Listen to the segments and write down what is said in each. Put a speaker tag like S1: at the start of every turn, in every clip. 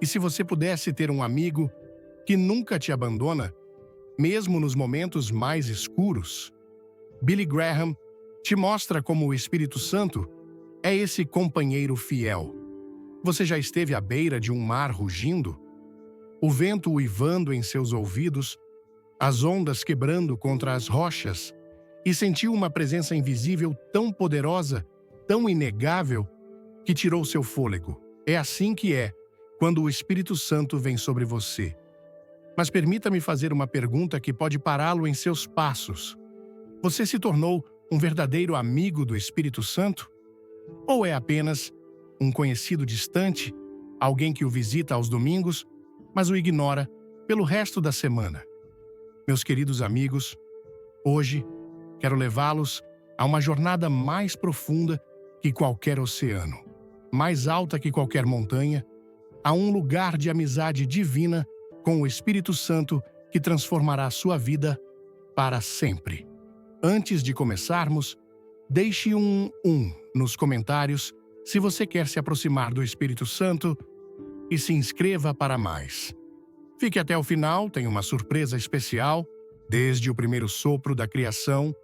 S1: E se você pudesse ter um amigo que nunca te abandona, mesmo nos momentos mais escuros, Billy Graham te mostra como o Espírito Santo é esse companheiro fiel. Você já esteve à beira de um mar rugindo? O vento uivando em seus ouvidos, as ondas quebrando contra as rochas, e sentiu uma presença invisível tão poderosa, tão inegável, que tirou seu fôlego. É assim que é quando o Espírito Santo vem sobre você. Mas permita-me fazer uma pergunta que pode pará-lo em seus passos. Você se tornou um verdadeiro amigo do Espírito Santo? Ou é apenas um conhecido distante, alguém que o visita aos domingos, mas o ignora pelo resto da semana? Meus queridos amigos, hoje quero levá-los a uma jornada mais profunda que qualquer oceano, mais alta que qualquer montanha, a um lugar de amizade divina com o Espírito Santo que transformará sua vida para sempre. Antes de começarmos, deixe um nos comentários se você quer se aproximar do Espírito Santo e se inscreva para mais. Fique até o final, tem uma surpresa especial. Desde o primeiro sopro da criação,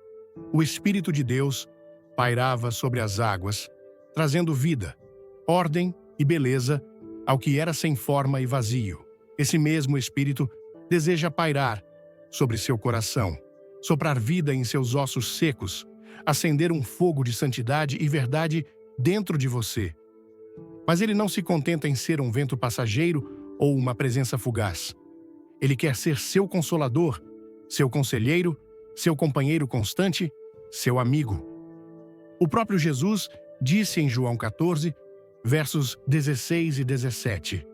S1: o Espírito de Deus pairava sobre as águas, trazendo vida, ordem e beleza ao que era sem forma e vazio. Esse mesmo Espírito deseja pairar sobre seu coração, soprar vida em seus ossos secos, acender um fogo de santidade e verdade dentro de você. Mas ele não se contenta em ser um vento passageiro ou uma presença fugaz. Ele quer ser seu consolador, seu conselheiro, seu companheiro constante, seu amigo. O próprio Jesus disse em João 14, versos 16 e 17: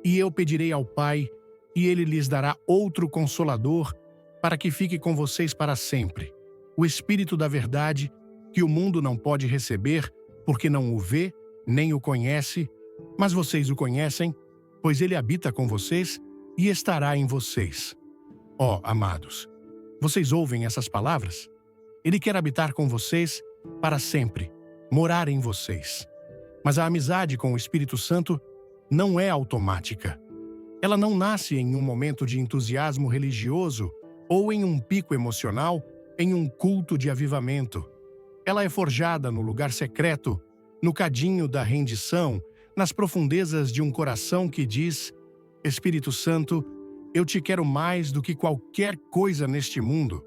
S1: "E eu pedirei ao Pai, e ele lhes dará outro consolador, para que fique com vocês para sempre, o Espírito da verdade, que o mundo não pode receber, porque não o vê, nem o conhece, mas vocês o conhecem, pois ele habita com vocês e estará em vocês." Ó, amados, vocês ouvem essas palavras? Ele quer habitar com vocês para sempre, morar em vocês. Mas a amizade com o Espírito Santo não é automática. Ela não nasce em um momento de entusiasmo religioso ou em um pico emocional, em um culto de avivamento. Ela é forjada no lugar secreto, no cadinho da rendição, nas profundezas de um coração que diz: "Espírito Santo, eu te quero mais do que qualquer coisa neste mundo."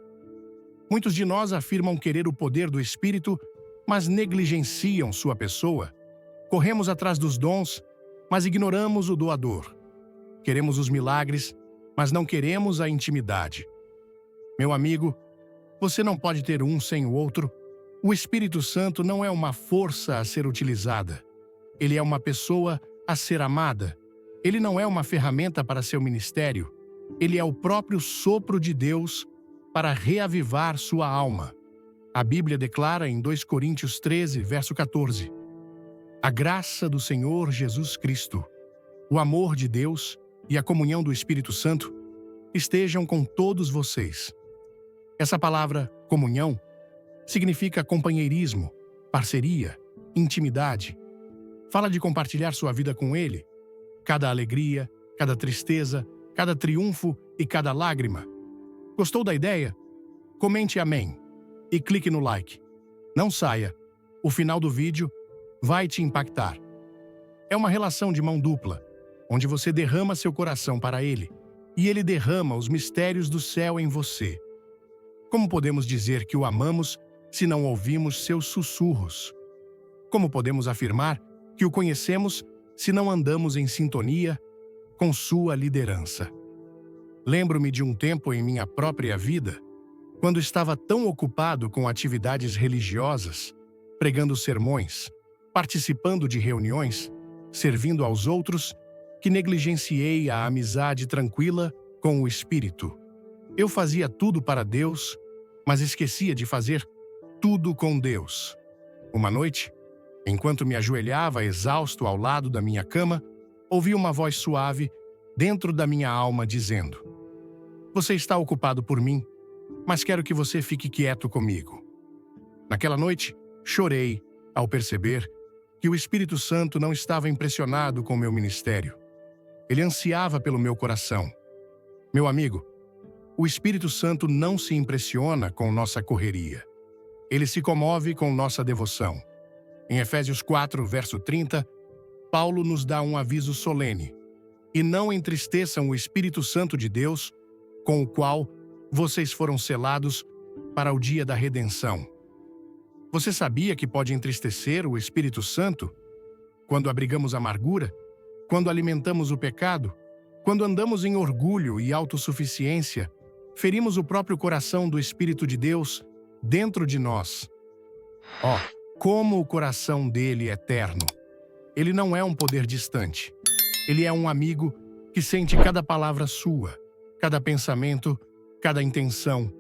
S1: Muitos de nós afirmam querer o poder do Espírito, mas negligenciam sua pessoa. Corremos atrás dos dons, mas ignoramos o doador. Queremos os milagres, mas não queremos a intimidade. Meu amigo, você não pode ter um sem o outro. O Espírito Santo não é uma força a ser utilizada. Ele é uma pessoa a ser amada. Ele não é uma ferramenta para seu ministério. Ele é o próprio sopro de Deus para reavivar sua alma. A Bíblia declara em 2 Coríntios 13, verso 14: "A graça do Senhor Jesus Cristo, o amor de Deus e a comunhão do Espírito Santo estejam com todos vocês." Essa palavra, comunhão, significa companheirismo, parceria, intimidade. Fala de compartilhar sua vida com Ele. Cada alegria, cada tristeza, cada triunfo e cada lágrima. Gostou da ideia? Comente amém e clique no like. Não saia. O final do vídeo vai te impactar. É uma relação de mão dupla, onde você derrama seu coração para Ele e Ele derrama os mistérios do céu em você. Como podemos dizer que o amamos se não ouvimos seus sussurros? Como podemos afirmar que o conhecemos se não andamos em sintonia com sua liderança? Lembro-me de um tempo em minha própria vida, quando estava tão ocupado com atividades religiosas, pregando sermões, participando de reuniões, servindo aos outros, que negligenciei a amizade tranquila com o Espírito. Eu fazia tudo para Deus, mas esquecia de fazer tudo com Deus. Uma noite, enquanto me ajoelhava exausto ao lado da minha cama, ouvi uma voz suave dentro da minha alma dizendo: "Você está ocupado por mim, mas quero que você fique quieto comigo." Naquela noite, chorei ao perceber que o Espírito Santo não estava impressionado com meu ministério. Ele ansiava pelo meu coração. Meu amigo, o Espírito Santo não se impressiona com nossa correria. Ele se comove com nossa devoção. Em Efésios 4, verso 30, Paulo nos dá um aviso solene. E não entristeçam o Espírito Santo de Deus, com o qual vocês foram selados para o dia da redenção. Você sabia que pode entristecer o Espírito Santo? Quando abrigamos amargura, quando alimentamos o pecado, quando andamos em orgulho e autossuficiência, ferimos o próprio coração do Espírito de Deus dentro de nós. Como o coração dele é terno! Ele não é um poder distante. Ele é um amigo que sente cada palavra sua, cada pensamento, cada intenção.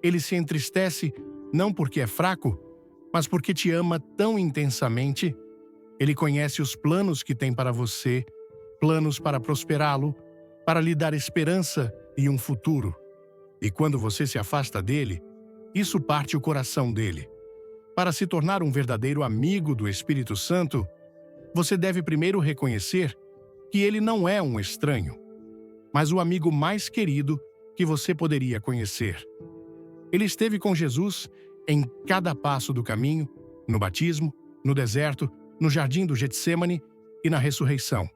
S1: Ele se entristece não porque é fraco, mas porque te ama tão intensamente. Ele conhece os planos que tem para você, planos para prosperá-lo, para lhe dar esperança e um futuro. E quando você se afasta dele, isso parte o coração dele. Para se tornar um verdadeiro amigo do Espírito Santo, você deve primeiro reconhecer que ele não é um estranho, mas o amigo mais querido que você poderia conhecer. Ele esteve com Jesus em cada passo do caminho, no batismo, no deserto, no jardim do Getsêmani e na ressurreição.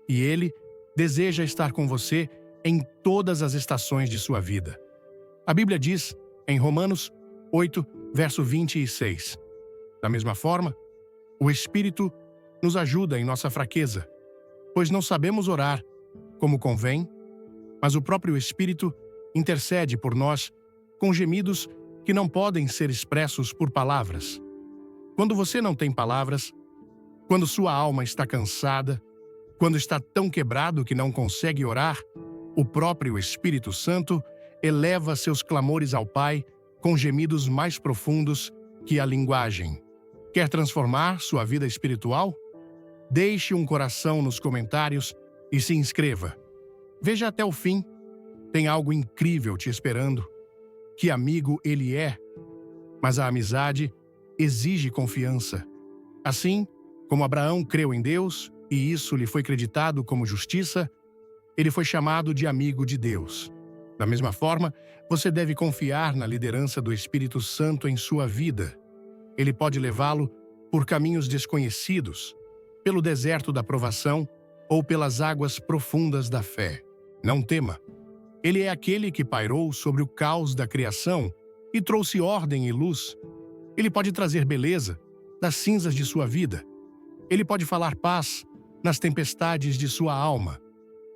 S1: E ele deseja estar com você em todas as estações de sua vida. A Bíblia diz, em Romanos 8, verso 26, da mesma forma, o Espírito nos ajuda em nossa fraqueza, pois não sabemos orar como convém, mas o próprio Espírito intercede por nós com gemidos que não podem ser expressos por palavras. Quando você não tem palavras, quando sua alma está cansada, quando está tão quebrado que não consegue orar, o próprio Espírito Santo eleva seus clamores ao Pai com gemidos mais profundos que a linguagem. Quer transformar sua vida espiritual? Deixe um coração nos comentários e se inscreva. Veja até o fim. Tem algo incrível te esperando. Que amigo ele é. Mas a amizade exige confiança. Assim, como Abraão creu em Deus e isso lhe foi creditado como justiça, ele foi chamado de amigo de Deus. Da mesma forma, você deve confiar na liderança do Espírito Santo em sua vida. Ele pode levá-lo por caminhos desconhecidos, pelo deserto da provação ou pelas águas profundas da fé. Não tema. Ele é aquele que pairou sobre o caos da criação e trouxe ordem e luz. Ele pode trazer beleza das cinzas de sua vida. Ele pode falar paz nas tempestades de sua alma.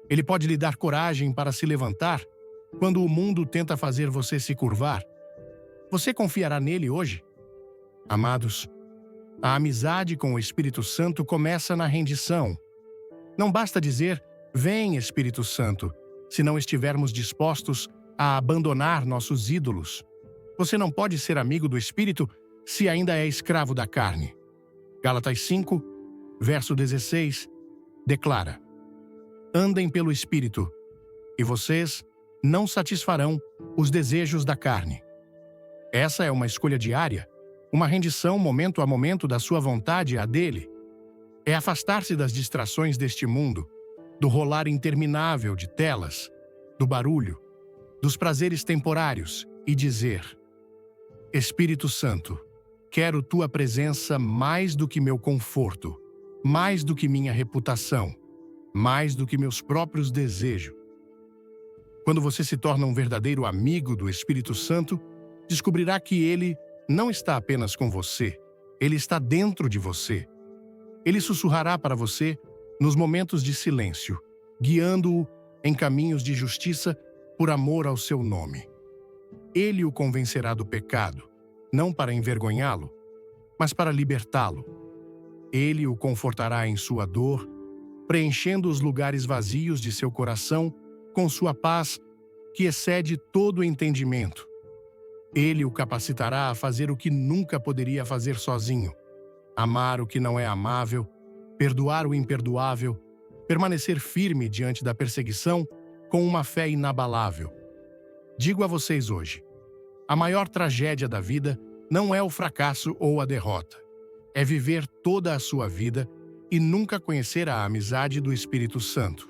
S1: Ele pode lhe dar coragem para se levantar quando o mundo tenta fazer você se curvar. Você confiará nele hoje? Amados, a amizade com o Espírito Santo começa na rendição. Não basta dizer, vem Espírito Santo, se não estivermos dispostos a abandonar nossos ídolos. Você não pode ser amigo do Espírito se ainda é escravo da carne. Gálatas 5, verso 16, declara: andem pelo Espírito, e vocês não satisfarão os desejos da carne. Essa é uma escolha diária, uma rendição momento a momento da sua vontade à dele. É afastar-se das distrações deste mundo, do rolar interminável de telas, do barulho, dos prazeres temporários e dizer: Espírito Santo, quero tua presença mais do que meu conforto, mais do que minha reputação, mais do que meus próprios desejos. Quando você se torna um verdadeiro amigo do Espírito Santo, descobrirá que ele não está apenas com você, ele está dentro de você. Ele sussurrará para você nos momentos de silêncio, guiando-o em caminhos de justiça por amor ao seu nome. Ele o convencerá do pecado, não para envergonhá-lo, mas para libertá-lo. Ele o confortará em sua dor, preenchendo os lugares vazios de seu coração com sua paz que excede todo o entendimento. Ele o capacitará a fazer o que nunca poderia fazer sozinho: amar o que não é amável, perdoar o imperdoável, permanecer firme diante da perseguição com uma fé inabalável. Digo a vocês hoje, a maior tragédia da vida não é o fracasso ou a derrota. É viver toda a sua vida e nunca conhecer a amizade do Espírito Santo.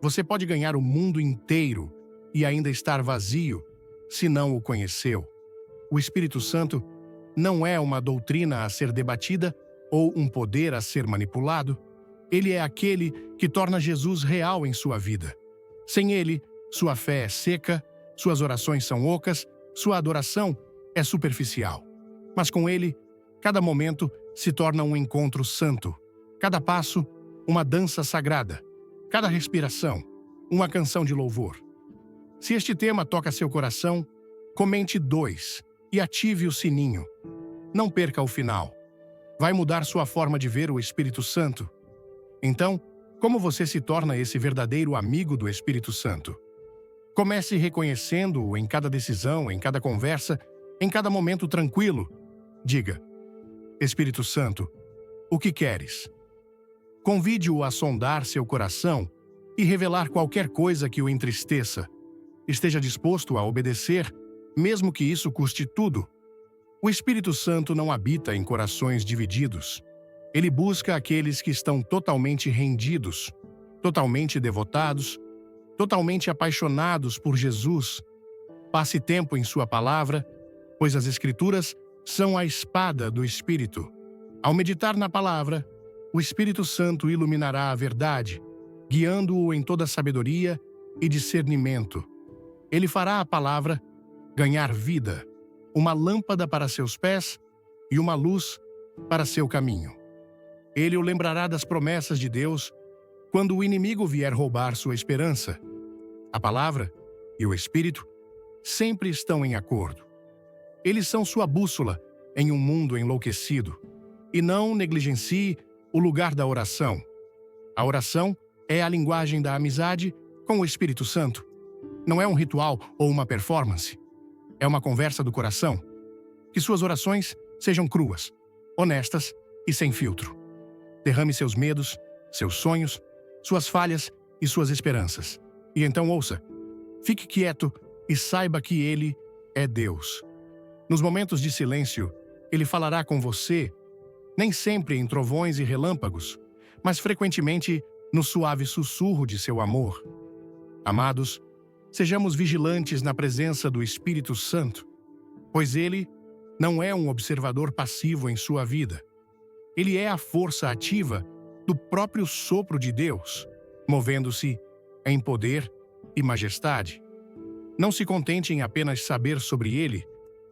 S1: Você pode ganhar o mundo inteiro e ainda estar vazio se não o conheceu. O Espírito Santo não é uma doutrina a ser debatida ou um poder a ser manipulado. Ele é aquele que torna Jesus real em sua vida. Sem ele, sua fé é seca, suas orações são ocas, sua adoração é superficial. Mas com ele, cada momento se torna um encontro santo, cada passo, uma dança sagrada, cada respiração, uma canção de louvor. Se este tema toca seu coração, comente 2 e ative o sininho. Não perca o final. Vai mudar sua forma de ver o Espírito Santo. Então, como você se torna esse verdadeiro amigo do Espírito Santo? Comece reconhecendo-o em cada decisão, em cada conversa, em cada momento tranquilo. Diga: Espírito Santo, o que queres? Convide-o a sondar seu coração e revelar qualquer coisa que o entristeça. Esteja disposto a obedecer, mesmo que isso custe tudo. O Espírito Santo não habita em corações divididos. Ele busca aqueles que estão totalmente rendidos, totalmente devotados, totalmente apaixonados por Jesus. Passe tempo em sua palavra, pois as Escrituras são a espada do Espírito. Ao meditar na palavra, o Espírito Santo iluminará a verdade, guiando-o em toda sabedoria e discernimento. Ele fará a palavra ganhar vida, uma lâmpada para seus pés e uma luz para seu caminho. Ele o lembrará das promessas de Deus quando o inimigo vier roubar sua esperança. A palavra e o Espírito sempre estão em acordo. Eles são sua bússola em um mundo enlouquecido. E não negligencie o lugar da oração. A oração é a linguagem da amizade com o Espírito Santo. Não é um ritual ou uma performance. É uma conversa do coração. Que suas orações sejam cruas, honestas e sem filtro. Derrame seus medos, seus sonhos, suas falhas e suas esperanças. E então ouça. Fique quieto e saiba que Ele é Deus. Nos momentos de silêncio, Ele falará com você, nem sempre em trovões e relâmpagos, mas frequentemente no suave sussurro de seu amor. Amados, sejamos vigilantes na presença do Espírito Santo, pois Ele não é um observador passivo em sua vida. Ele é a força ativa do próprio sopro de Deus, movendo-se em poder e majestade. Não se contente em apenas saber sobre Ele,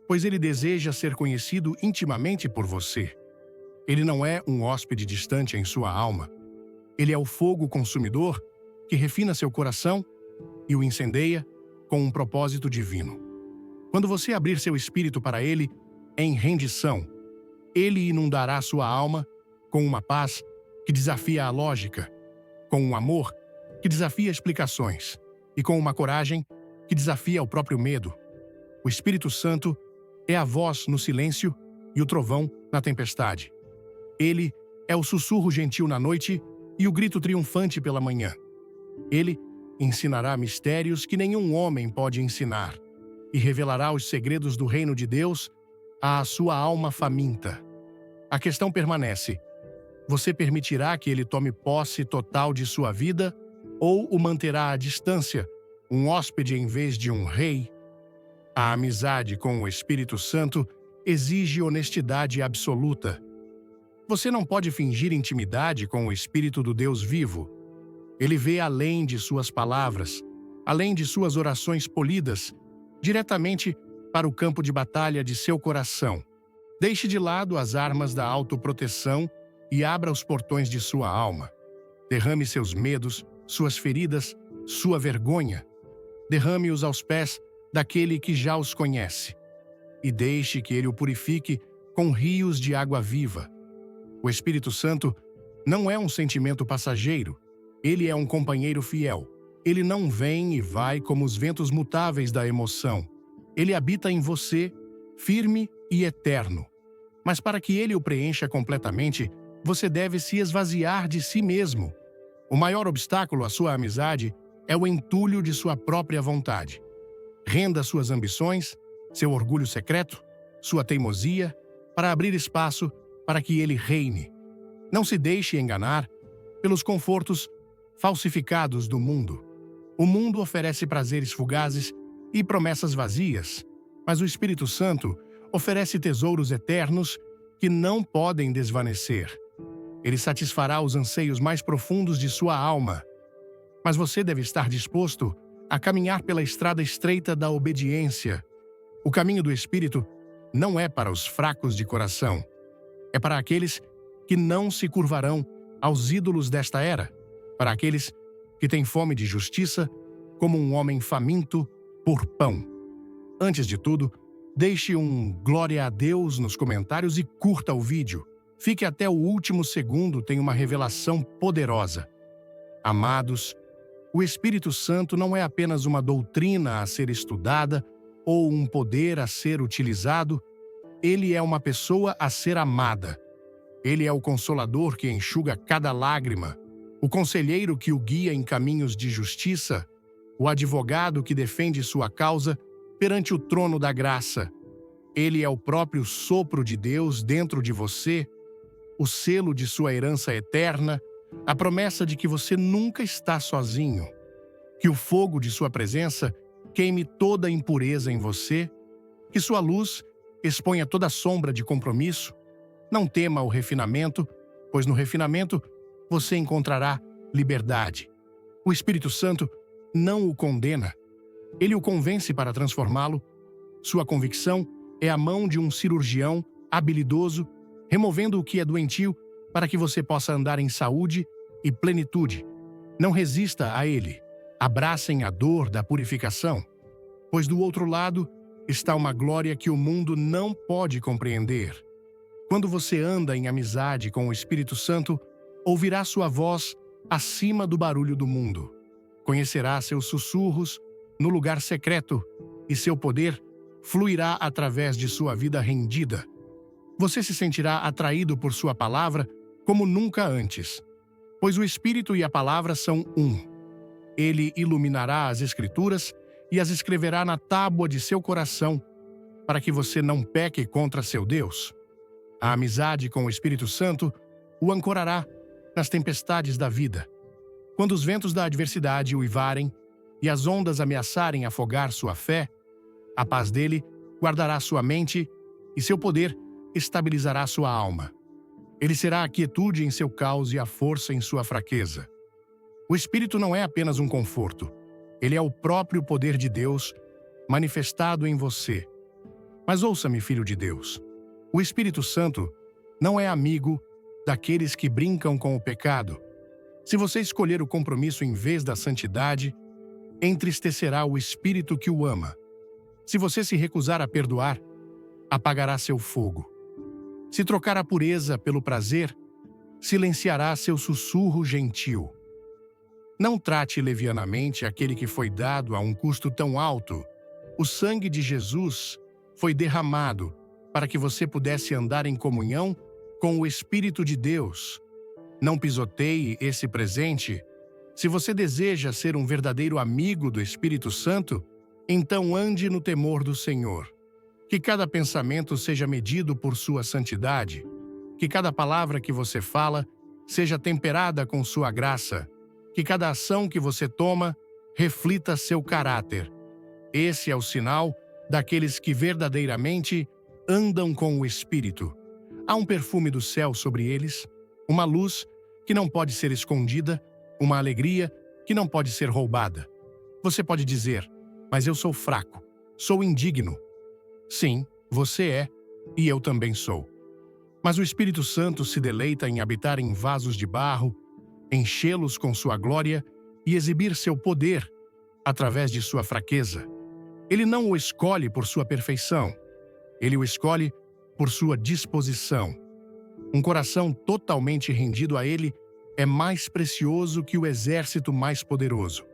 S1: pois Ele deseja ser conhecido intimamente por você. Ele não é um hóspede distante em sua alma. Ele é o fogo consumidor que refina seu coração e o incendeia com um propósito divino. Quando você abrir seu espírito para Ele em rendição, Ele inundará sua alma com uma paz que desafia a lógica, com um amor que desafia explicações e com uma coragem que desafia o próprio medo. O Espírito Santo é a voz no silêncio e o trovão na tempestade. Ele é o sussurro gentil na noite e o grito triunfante pela manhã. Ele ensinará mistérios que nenhum homem pode ensinar e revelará os segredos do reino de Deus à sua alma faminta. A questão permanece: você permitirá que ele tome posse total de sua vida ou o manterá à distância, um hóspede em vez de um rei? A amizade com o Espírito Santo exige honestidade absoluta. Você não pode fingir intimidade com o Espírito do Deus vivo. Ele vê além de suas palavras, além de suas orações polidas, diretamente para o campo de batalha de seu coração. Deixe de lado as armas da autoproteção e abra os portões de sua alma. Derrame seus medos, suas feridas, sua vergonha. Derrame-os aos pés daquele que já os conhece. E deixe que ele o purifique com rios de água viva. O Espírito Santo não é um sentimento passageiro. Ele é um companheiro fiel. Ele não vem e vai como os ventos mutáveis da emoção. Ele habita em você, firme e eterno. Mas para que ele o preencha completamente, você deve se esvaziar de si mesmo. O maior obstáculo à sua amizade é o entulho de sua própria vontade. Renda suas ambições, seu orgulho secreto, sua teimosia, para abrir espaço para que ele reine. Não se deixe enganar pelos confortos falsificados do mundo. O mundo oferece prazeres fugazes e promessas vazias, mas o Espírito Santo oferece tesouros eternos que não podem desvanecer. Ele satisfará os anseios mais profundos de sua alma. Mas você deve estar disposto a caminhar pela estrada estreita da obediência. O caminho do Espírito não é para os fracos de coração. É para aqueles que não se curvarão aos ídolos desta era, para aqueles que têm fome de justiça, como um homem faminto por pão. Antes de tudo, deixe um glória a Deus nos comentários e curta o vídeo. Fique até o último segundo, tem uma revelação poderosa. Amados, o Espírito Santo não é apenas uma doutrina a ser estudada ou um poder a ser utilizado, ele é uma pessoa a ser amada. Ele é o consolador que enxuga cada lágrima, o conselheiro que o guia em caminhos de justiça, o advogado que defende sua causa perante o trono da graça. Ele é o próprio sopro de Deus dentro de você, o selo de sua herança eterna, a promessa de que você nunca está sozinho, que o fogo de sua presença queime toda a impureza em você, que sua luz exponha toda a sombra de compromisso. Não tema o refinamento, pois no refinamento você encontrará liberdade. O Espírito Santo não o condena. Ele o convence para transformá-lo. Sua convicção é a mão de um cirurgião habilidoso, removendo o que é doentio para que você possa andar em saúde e plenitude. Não resista a ele. Abracem a dor da purificação, pois do outro lado está uma glória que o mundo não pode compreender. Quando você anda em amizade com o Espírito Santo, ouvirá sua voz acima do barulho do mundo. Conhecerá seus sussurros no lugar secreto e seu poder fluirá através de sua vida rendida. Você se sentirá atraído por sua palavra como nunca antes, pois o Espírito e a palavra são um. Ele iluminará as Escrituras e as escreverá na tábua de seu coração, para que você não peque contra seu Deus. A amizade com o Espírito Santo o ancorará nas tempestades da vida. Quando os ventos da adversidade uivarem e as ondas ameaçarem afogar sua fé, a paz dele guardará sua mente e seu poder estabilizará sua alma. Ele será a quietude em seu caos e a força em sua fraqueza. O Espírito não é apenas um conforto. Ele é o próprio poder de Deus manifestado em você. Mas ouça-me, filho de Deus. O Espírito Santo não é amigo daqueles que brincam com o pecado. Se você escolher o compromisso em vez da santidade, entristecerá o Espírito que o ama. Se você se recusar a perdoar, apagará seu fogo. Se trocar a pureza pelo prazer, silenciará seu sussurro gentil. Não trate levianamente aquele que foi dado a um custo tão alto. O sangue de Jesus foi derramado para que você pudesse andar em comunhão com o Espírito de Deus. Não pisoteie esse presente. Se você deseja ser um verdadeiro amigo do Espírito Santo, então ande no temor do Senhor. Que cada pensamento seja medido por sua santidade. Que cada palavra que você fala seja temperada com sua graça. Que cada ação que você toma reflita seu caráter. Esse é o sinal daqueles que verdadeiramente andam com o Espírito. Há um perfume do céu sobre eles, uma luz que não pode ser escondida, uma alegria que não pode ser roubada. Você pode dizer, mas eu sou fraco, sou indigno. Sim, você é, e eu também sou. Mas o Espírito Santo se deleita em habitar em vasos de barro, enchê-los com sua glória e exibir seu poder através de sua fraqueza. Ele não o escolhe por sua perfeição. Ele o escolhe por sua disposição. Um coração totalmente rendido a ele é mais precioso que o exército mais poderoso,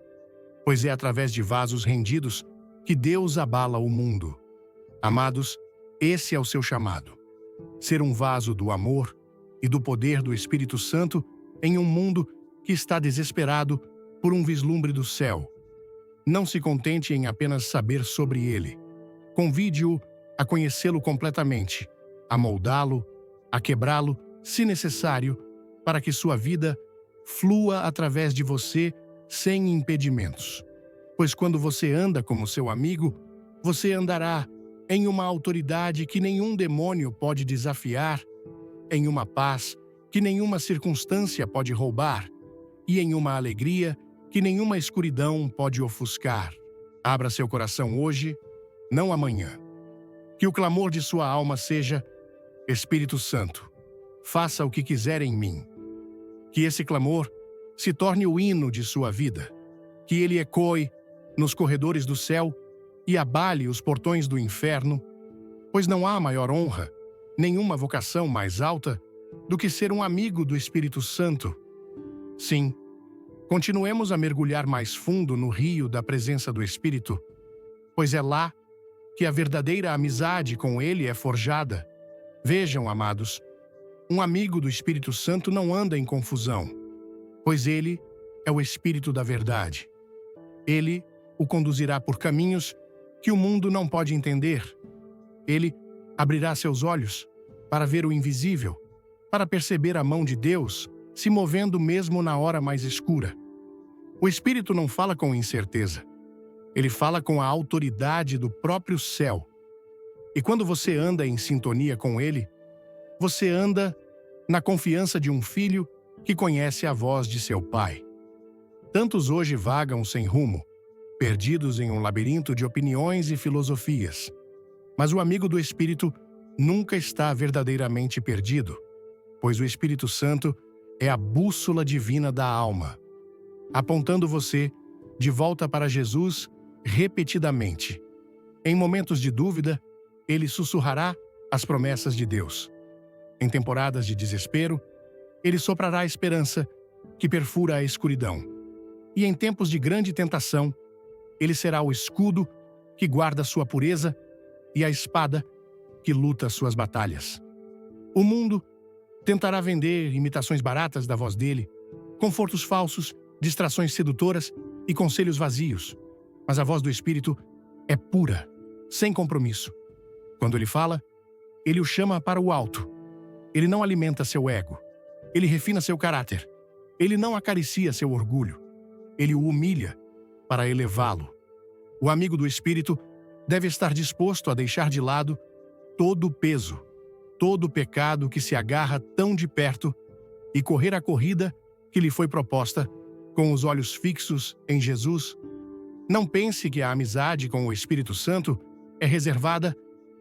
S1: pois é através de vasos rendidos que Deus abala o mundo. Amados, esse é o seu chamado. Ser um vaso do amor e do poder do Espírito Santo em um mundo que está desesperado por um vislumbre do céu. Não se contente em apenas saber sobre ele. Convide-o a conhecê-lo completamente, a moldá-lo, a quebrá-lo, se necessário, para que sua vida flua através de você sem impedimentos. Pois quando você anda como seu amigo, você andará em uma autoridade que nenhum demônio pode desafiar, em uma paz que nenhuma circunstância pode roubar e em uma alegria que nenhuma escuridão pode ofuscar. Abra seu coração hoje, não amanhã. Que o clamor de sua alma seja: Espírito Santo, faça o que quiser em mim. Que esse clamor se torne o hino de sua vida. Que ele ecoe nos corredores do céu e abale os portões do inferno, pois não há maior honra, nenhuma vocação mais alta do que ser um amigo do Espírito Santo. Sim, continuemos a mergulhar mais fundo no rio da presença do Espírito, pois é lá que a verdadeira amizade com ele é forjada. Vejam, amados, um amigo do Espírito Santo não anda em confusão, pois ele é o Espírito da verdade. Ele o conduzirá por caminhos que o mundo não pode entender. Ele abrirá seus olhos para ver o invisível, para perceber a mão de Deus se movendo mesmo na hora mais escura. O Espírito não fala com incerteza. Ele fala com a autoridade do próprio céu. E quando você anda em sintonia com ele, você anda na confiança de um filho que conhece a voz de seu pai. Tantos hoje vagam sem rumo, perdidos em um labirinto de opiniões e filosofias. Mas o amigo do Espírito nunca está verdadeiramente perdido, pois o Espírito Santo é a bússola divina da alma, apontando você de volta para Jesus repetidamente. Em momentos de dúvida, ele sussurrará as promessas de Deus. Em temporadas de desespero, ele soprará a esperança que perfura a escuridão. E em tempos de grande tentação, ele será o escudo que guarda sua pureza e a espada que luta suas batalhas. O mundo tentará vender imitações baratas da voz dele, confortos falsos, distrações sedutoras e conselhos vazios. Mas a voz do Espírito é pura, sem compromisso. Quando ele fala, ele o chama para o alto. Ele não alimenta seu ego. Ele refina seu caráter. Ele não acaricia seu orgulho. Ele o humilha para elevá-lo. O amigo do Espírito deve estar disposto a deixar de lado todo o peso, todo o pecado que se agarra tão de perto e correr a corrida que lhe foi proposta com os olhos fixos em Jesus. Não pense que a amizade com o Espírito Santo é reservada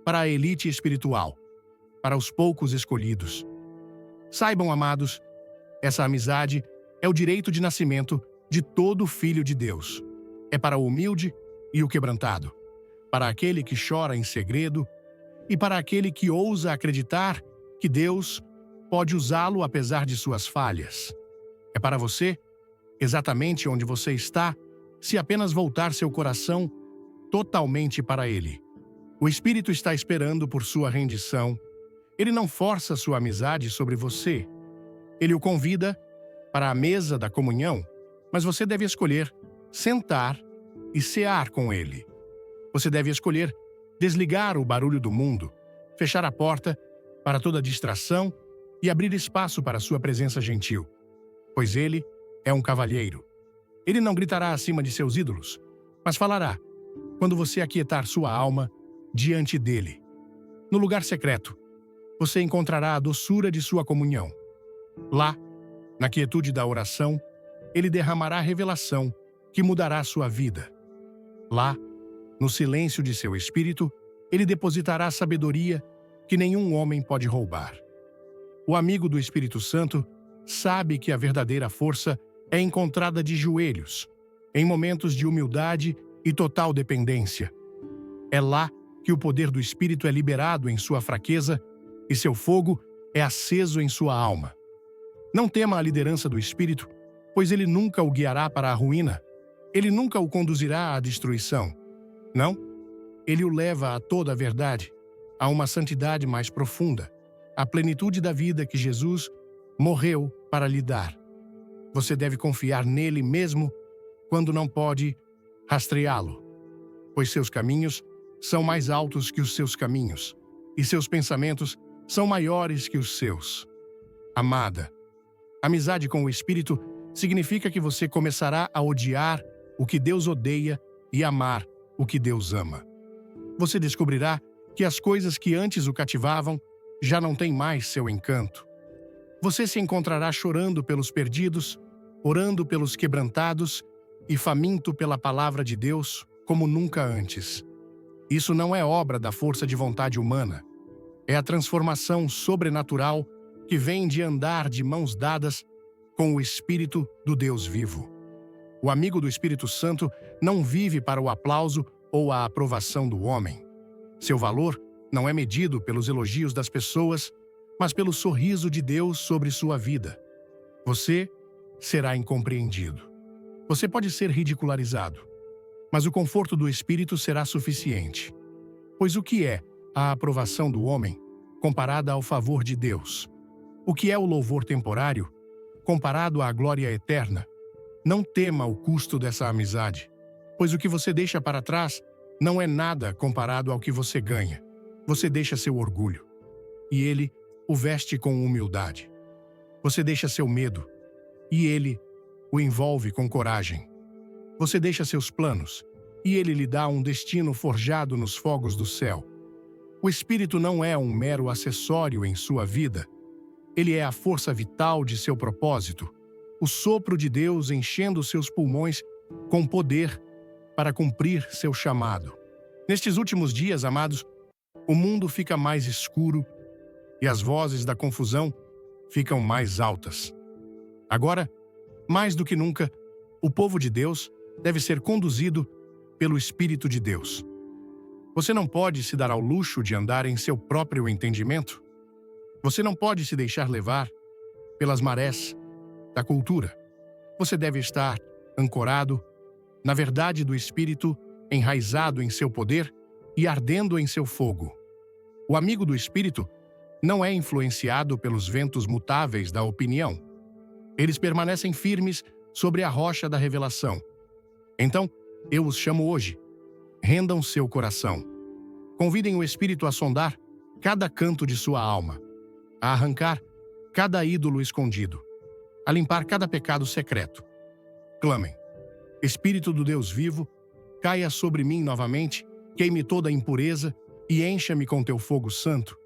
S1: para a elite espiritual, para os poucos escolhidos. Saibam, amados, essa amizade é o direito de nascimento de todo filho de Deus. É para o humilde e o quebrantado, para aquele que chora em segredo e para aquele que ousa acreditar que Deus pode usá-lo apesar de suas falhas. É para você, exatamente onde você está, se apenas voltar seu coração totalmente para Ele. O Espírito está esperando por sua rendição. Ele não força sua amizade sobre você. Ele o convida para a mesa da comunhão, mas você deve escolher sentar e cear com Ele. Você deve escolher desligar o barulho do mundo, fechar a porta para toda distração e abrir espaço para sua presença gentil, pois Ele é um cavalheiro. Ele não gritará acima de seus ídolos, mas falará quando você aquietar sua alma diante dele. No lugar secreto, você encontrará a doçura de sua comunhão. Lá, na quietude da oração, ele derramará a revelação que mudará sua vida. Lá, no silêncio de seu espírito, ele depositará a sabedoria que nenhum homem pode roubar. O amigo do Espírito Santo sabe que a verdadeira força é encontrada de joelhos, em momentos de humildade e total dependência. É lá que o poder do Espírito é liberado em sua fraqueza e seu fogo é aceso em sua alma. Não tema a liderança do Espírito, pois ele nunca o guiará para a ruína. Ele nunca o conduzirá à destruição. Não, ele o leva a toda a verdade, a uma santidade mais profunda, à plenitude da vida que Jesus morreu para lhe dar. Você deve confiar nele mesmo quando não pode rastreá-lo, pois seus caminhos são mais altos que os seus caminhos, e seus pensamentos são maiores que os seus. Amada, amizade com o Espírito significa que você começará a odiar o que Deus odeia e amar o que Deus ama. Você descobrirá que as coisas que antes o cativavam já não têm mais seu encanto. Você se encontrará chorando pelos perdidos, orando pelos quebrantados e faminto pela palavra de Deus como nunca antes. Isso não é obra da força de vontade humana. É a transformação sobrenatural que vem de andar de mãos dadas com o Espírito do Deus vivo. O amigo do Espírito Santo não vive para o aplauso ou a aprovação do homem. Seu valor não é medido pelos elogios das pessoas, mas pelo sorriso de Deus sobre sua vida. Você será incompreendido. Você pode ser ridicularizado, mas o conforto do Espírito será suficiente. Pois o que é a aprovação do homem comparada ao favor de Deus? O que é o louvor temporário comparado à glória eterna? Não tema o custo dessa amizade, pois o que você deixa para trás não é nada comparado ao que você ganha. Você deixa seu orgulho, e ele o veste com humildade. Você deixa seu medo, e ele o envolve com coragem. Você deixa seus planos, e ele lhe dá um destino forjado nos fogos do céu. O Espírito não é um mero acessório em sua vida. Ele é a força vital de seu propósito, o sopro de Deus enchendo seus pulmões com poder para cumprir seu chamado. Nestes últimos dias, amados, o mundo fica mais escuro e as vozes da confusão ficam mais altas. Agora, mais do que nunca, o povo de Deus deve ser conduzido pelo Espírito de Deus. Você não pode se dar ao luxo de andar em seu próprio entendimento. Você não pode se deixar levar pelas marés da cultura. Você deve estar ancorado na verdade do Espírito, enraizado em seu poder e ardendo em seu fogo. O amigo do Espírito não é influenciado pelos ventos mutáveis da opinião. Eles permanecem firmes sobre a rocha da revelação. Então, eu os chamo hoje. Rendam seu coração. Convidem o Espírito a sondar cada canto de sua alma, a arrancar cada ídolo escondido, a limpar cada pecado secreto. Clamem: Espírito do Deus vivo, caia sobre mim novamente, queime toda a impureza e encha-me com teu fogo santo.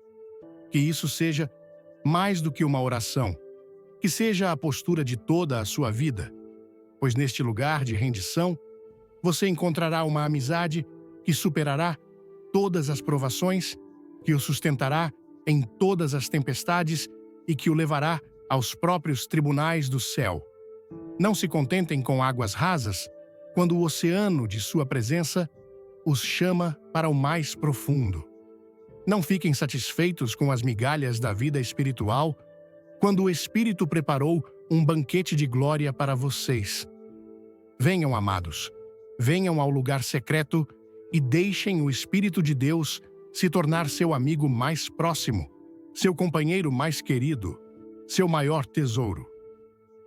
S1: Que isso seja mais do que uma oração, que seja a postura de toda a sua vida, pois neste lugar de rendição, você encontrará uma amizade que superará todas as provações, que o sustentará em todas as tempestades e que o levará aos próprios tribunais do céu. Não se contentem com águas rasas, quando o oceano de sua presença os chama para o mais profundo. Não fiquem satisfeitos com as migalhas da vida espiritual, quando o Espírito preparou um banquete de glória para vocês. Venham, amados, venham ao lugar secreto e deixem o Espírito de Deus se tornar seu amigo mais próximo, seu companheiro mais querido, seu maior tesouro.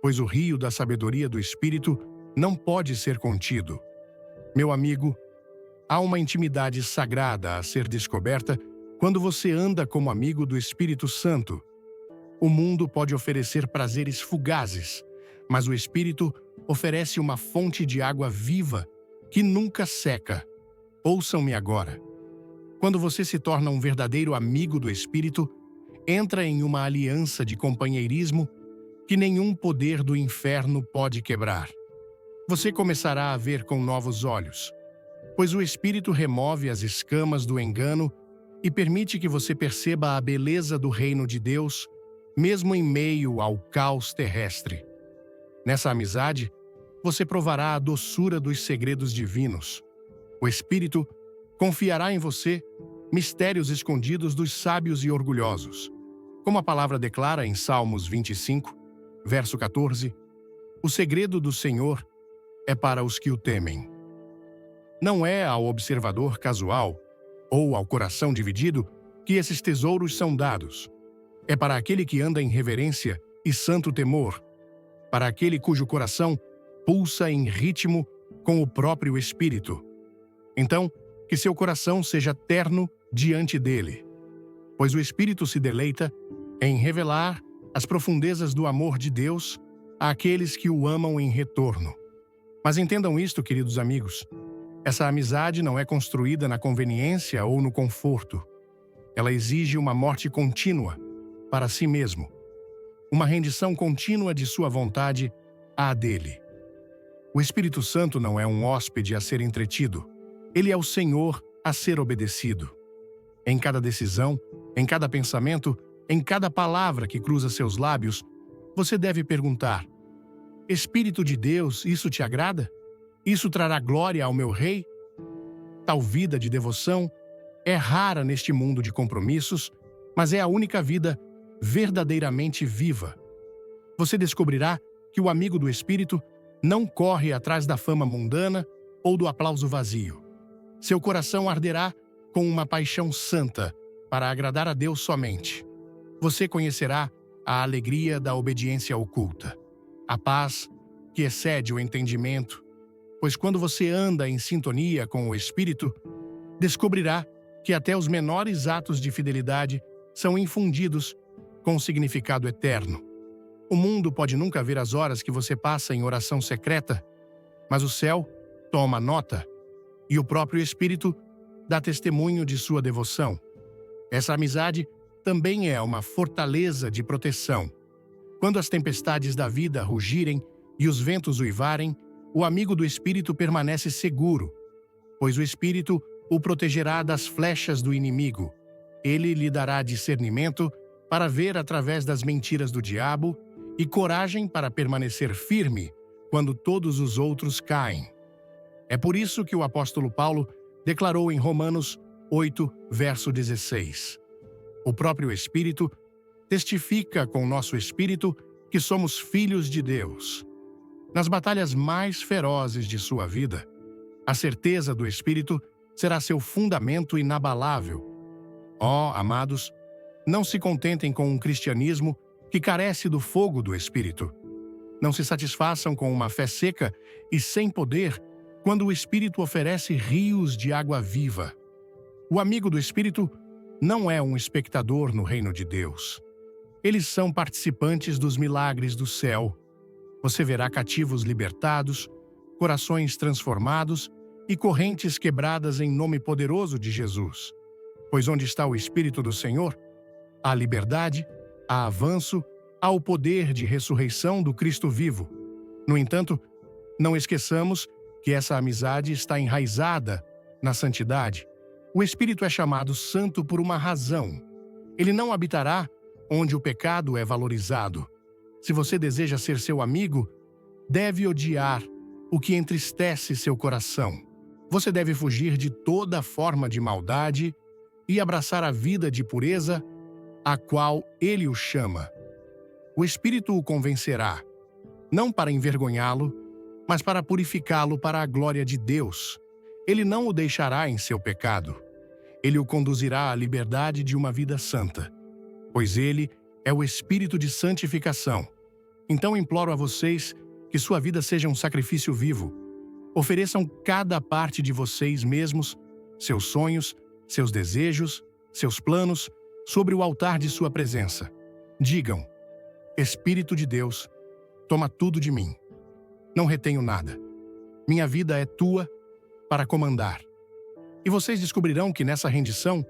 S1: Pois o rio da sabedoria do Espírito não pode ser contido. Meu amigo, há uma intimidade sagrada a ser descoberta quando você anda como amigo do Espírito Santo. O mundo pode oferecer prazeres fugazes, mas o Espírito oferece uma fonte de água viva que nunca seca. Ouçam-me agora. Quando você se torna um verdadeiro amigo do Espírito, entra em uma aliança de companheirismo que nenhum poder do inferno pode quebrar. Você começará a ver com novos olhos, pois o Espírito remove as escamas do engano e permite que você perceba a beleza do reino de Deus, mesmo em meio ao caos terrestre. Nessa amizade, você provará a doçura dos segredos divinos. O Espírito confiará em você mistérios escondidos dos sábios e orgulhosos. Como a palavra declara em Salmos 25, verso 14, o segredo do Senhor é para os que o temem. Não é ao observador casual ou ao coração dividido que esses tesouros são dados. É para aquele que anda em reverência e santo temor, para aquele cujo coração pulsa em ritmo com o próprio Espírito. Então, que seu coração seja terno diante dele, pois o Espírito se deleita em revelar as profundezas do amor de Deus àqueles que o amam em retorno. Mas entendam isto, queridos amigos. Essa amizade não é construída na conveniência ou no conforto. Ela exige uma morte contínua para si mesmo. Uma rendição contínua de sua vontade à dele. O Espírito Santo não é um hóspede a ser entretido. Ele é o Senhor a ser obedecido. Em cada decisão, em cada pensamento, em cada palavra que cruza seus lábios, você deve perguntar: Espírito de Deus, isso te agrada? Isso trará glória ao meu Rei? Tal vida de devoção é rara neste mundo de compromissos, mas é a única vida verdadeiramente viva. Você descobrirá que o amigo do Espírito não corre atrás da fama mundana ou do aplauso vazio. Seu coração arderá com uma paixão santa para agradar a Deus somente. Você conhecerá a alegria da obediência oculta, a paz que excede o entendimento, pois quando você anda em sintonia com o Espírito, descobrirá que até os menores atos de fidelidade são infundidos com significado eterno. O mundo pode nunca ver as horas que você passa em oração secreta, mas o céu toma nota e o próprio Espírito dá testemunho de sua devoção. Essa amizade também é uma fortaleza de proteção. Quando as tempestades da vida rugirem e os ventos uivarem, o amigo do Espírito permanece seguro, pois o Espírito o protegerá das flechas do inimigo. Ele lhe dará discernimento para ver através das mentiras do diabo e coragem para permanecer firme quando todos os outros caem. É por isso que o apóstolo Paulo declarou em Romanos 8, verso 16: O próprio Espírito testifica com nosso espírito que somos filhos de Deus. Nas batalhas mais ferozes de sua vida, a certeza do Espírito será seu fundamento inabalável. Ó, amados, não se contentem com um cristianismo que carece do fogo do Espírito. Não se satisfaçam com uma fé seca e sem poder, quando o Espírito oferece rios de água viva. O amigo do Espírito não é um espectador no reino de Deus. Eles são participantes dos milagres do céu. Você verá cativos libertados, corações transformados e correntes quebradas em nome poderoso de Jesus. Pois onde está o Espírito do Senhor, há liberdade, há avanço, há o poder de ressurreição do Cristo vivo. No entanto, não esqueçamos que essa amizade está enraizada na santidade. O Espírito é chamado santo por uma razão. Ele não habitará onde o pecado é valorizado. Se você deseja ser seu amigo, deve odiar o que entristece seu coração. Você deve fugir de toda forma de maldade e abraçar a vida de pureza a qual ele o chama. O Espírito o convencerá, não para envergonhá-lo, mas para purificá-lo para a glória de Deus. Ele não o deixará em seu pecado. Ele o conduzirá à liberdade de uma vida santa, pois ele é o Espírito de santificação. Então imploro a vocês que sua vida seja um sacrifício vivo. Ofereçam cada parte de vocês mesmos, seus sonhos, seus desejos, seus planos, sobre o altar de sua presença. Digam: Espírito de Deus, toma tudo de mim. Não retenho nada. Minha vida é tua para comandar. E vocês descobrirão que nessa rendição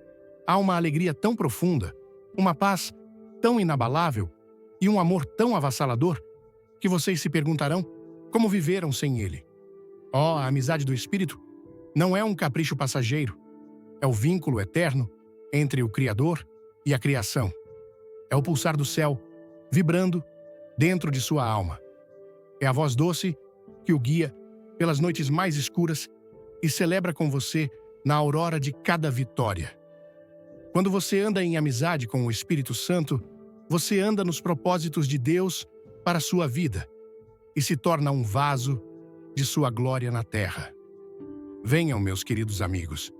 S1: há uma alegria tão profunda, uma paz tão inabalável e um amor tão avassalador que vocês se perguntarão como viveram sem ele. Oh, a amizade do Espírito não é um capricho passageiro. É o vínculo eterno entre o Criador e a criação. É o pulsar do céu, vibrando dentro de sua alma. É a voz doce que o guia pelas noites mais escuras e celebra com você na aurora de cada vitória. Quando você anda em amizade com o Espírito Santo, você anda nos propósitos de Deus para a sua vida e se torna um vaso de sua glória na terra. Venham, meus queridos amigos,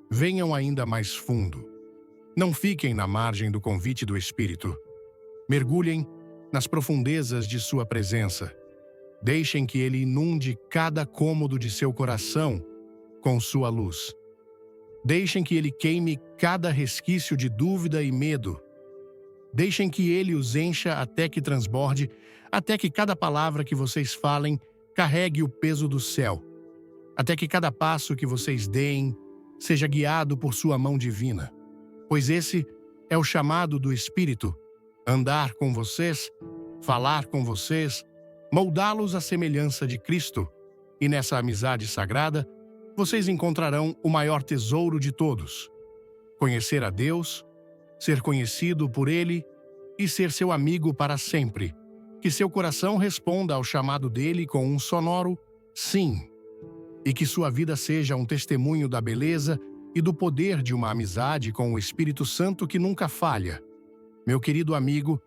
S1: venham ainda mais fundo. Não fiquem na margem do convite do Espírito. Mergulhem nas profundezas de sua presença. Deixem que ele inunde cada cômodo de seu coração com sua luz. Deixem que ele queime cada resquício de dúvida e medo. Deixem que ele os encha até que transborde, até que cada palavra que vocês falem carregue o peso do céu, até que cada passo que vocês deem seja guiado por sua mão divina. Pois esse é o chamado do Espírito: andar com vocês, falar com vocês, moldá-los à semelhança de Cristo. E nessa amizade sagrada, vocês encontrarão o maior tesouro de todos: conhecer a Deus, ser conhecido por Ele e ser seu amigo para sempre. Que seu coração responda ao chamado dele com um sonoro sim, e que sua vida seja um testemunho da beleza e do poder de uma amizade com o Espírito Santo que nunca falha. Meu querido amigo,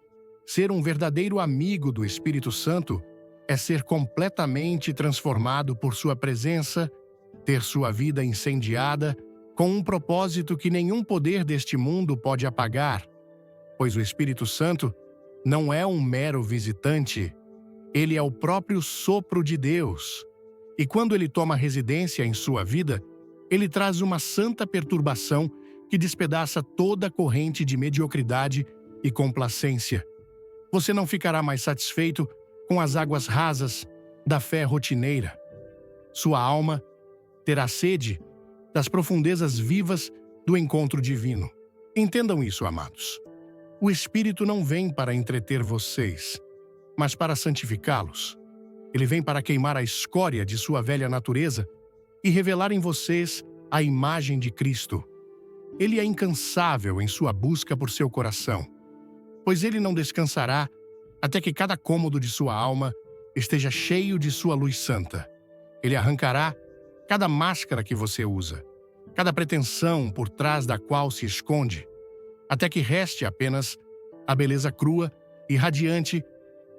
S1: ser um verdadeiro amigo do Espírito Santo é ser completamente transformado por sua presença, ter sua vida incendiada com um propósito que nenhum poder deste mundo pode apagar, pois o Espírito Santo não é um mero visitante, ele é o próprio sopro de Deus. E quando ele toma residência em sua vida, ele traz uma santa perturbação que despedaça toda a corrente de mediocridade e complacência. Você não ficará mais satisfeito com as águas rasas da fé rotineira. Sua alma terá sede das profundezas vivas do encontro divino. Entendam isso, amados. O Espírito não vem para entreter vocês, mas para santificá-los. Ele vem para queimar a escória de sua velha natureza e revelar em vocês a imagem de Cristo. Ele é incansável em sua busca por seu coração, pois ele não descansará até que cada cômodo de sua alma esteja cheio de sua luz santa. Ele arrancará cada máscara que você usa, cada pretensão por trás da qual se esconde, até que reste apenas a beleza crua e radiante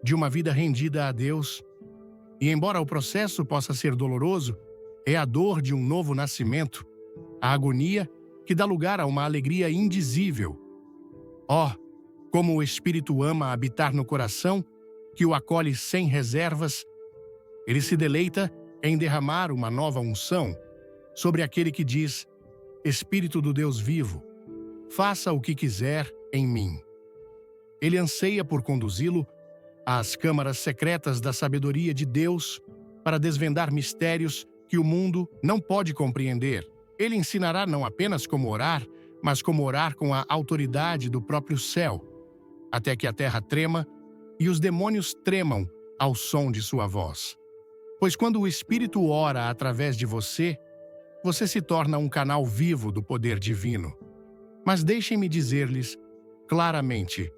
S1: de uma vida rendida a Deus. E embora o processo possa ser doloroso, é a dor de um novo nascimento, a agonia que dá lugar a uma alegria indizível. Oh, como o Espírito ama habitar no coração, que o acolhe sem reservas. Ele se deleita em derramar uma nova unção sobre aquele que diz: Espírito do Deus vivo, faça o que quiser em mim. Ele anseia por conduzi-lo às câmaras secretas da sabedoria de Deus para desvendar mistérios que o mundo não pode compreender. Ele ensinará não apenas como orar, mas como orar com a autoridade do próprio céu, até que a terra trema e os demônios tremam ao som de sua voz. Pois quando o Espírito ora através de você, você se torna um canal vivo do poder divino. Mas deixem-me dizer-lhes claramente: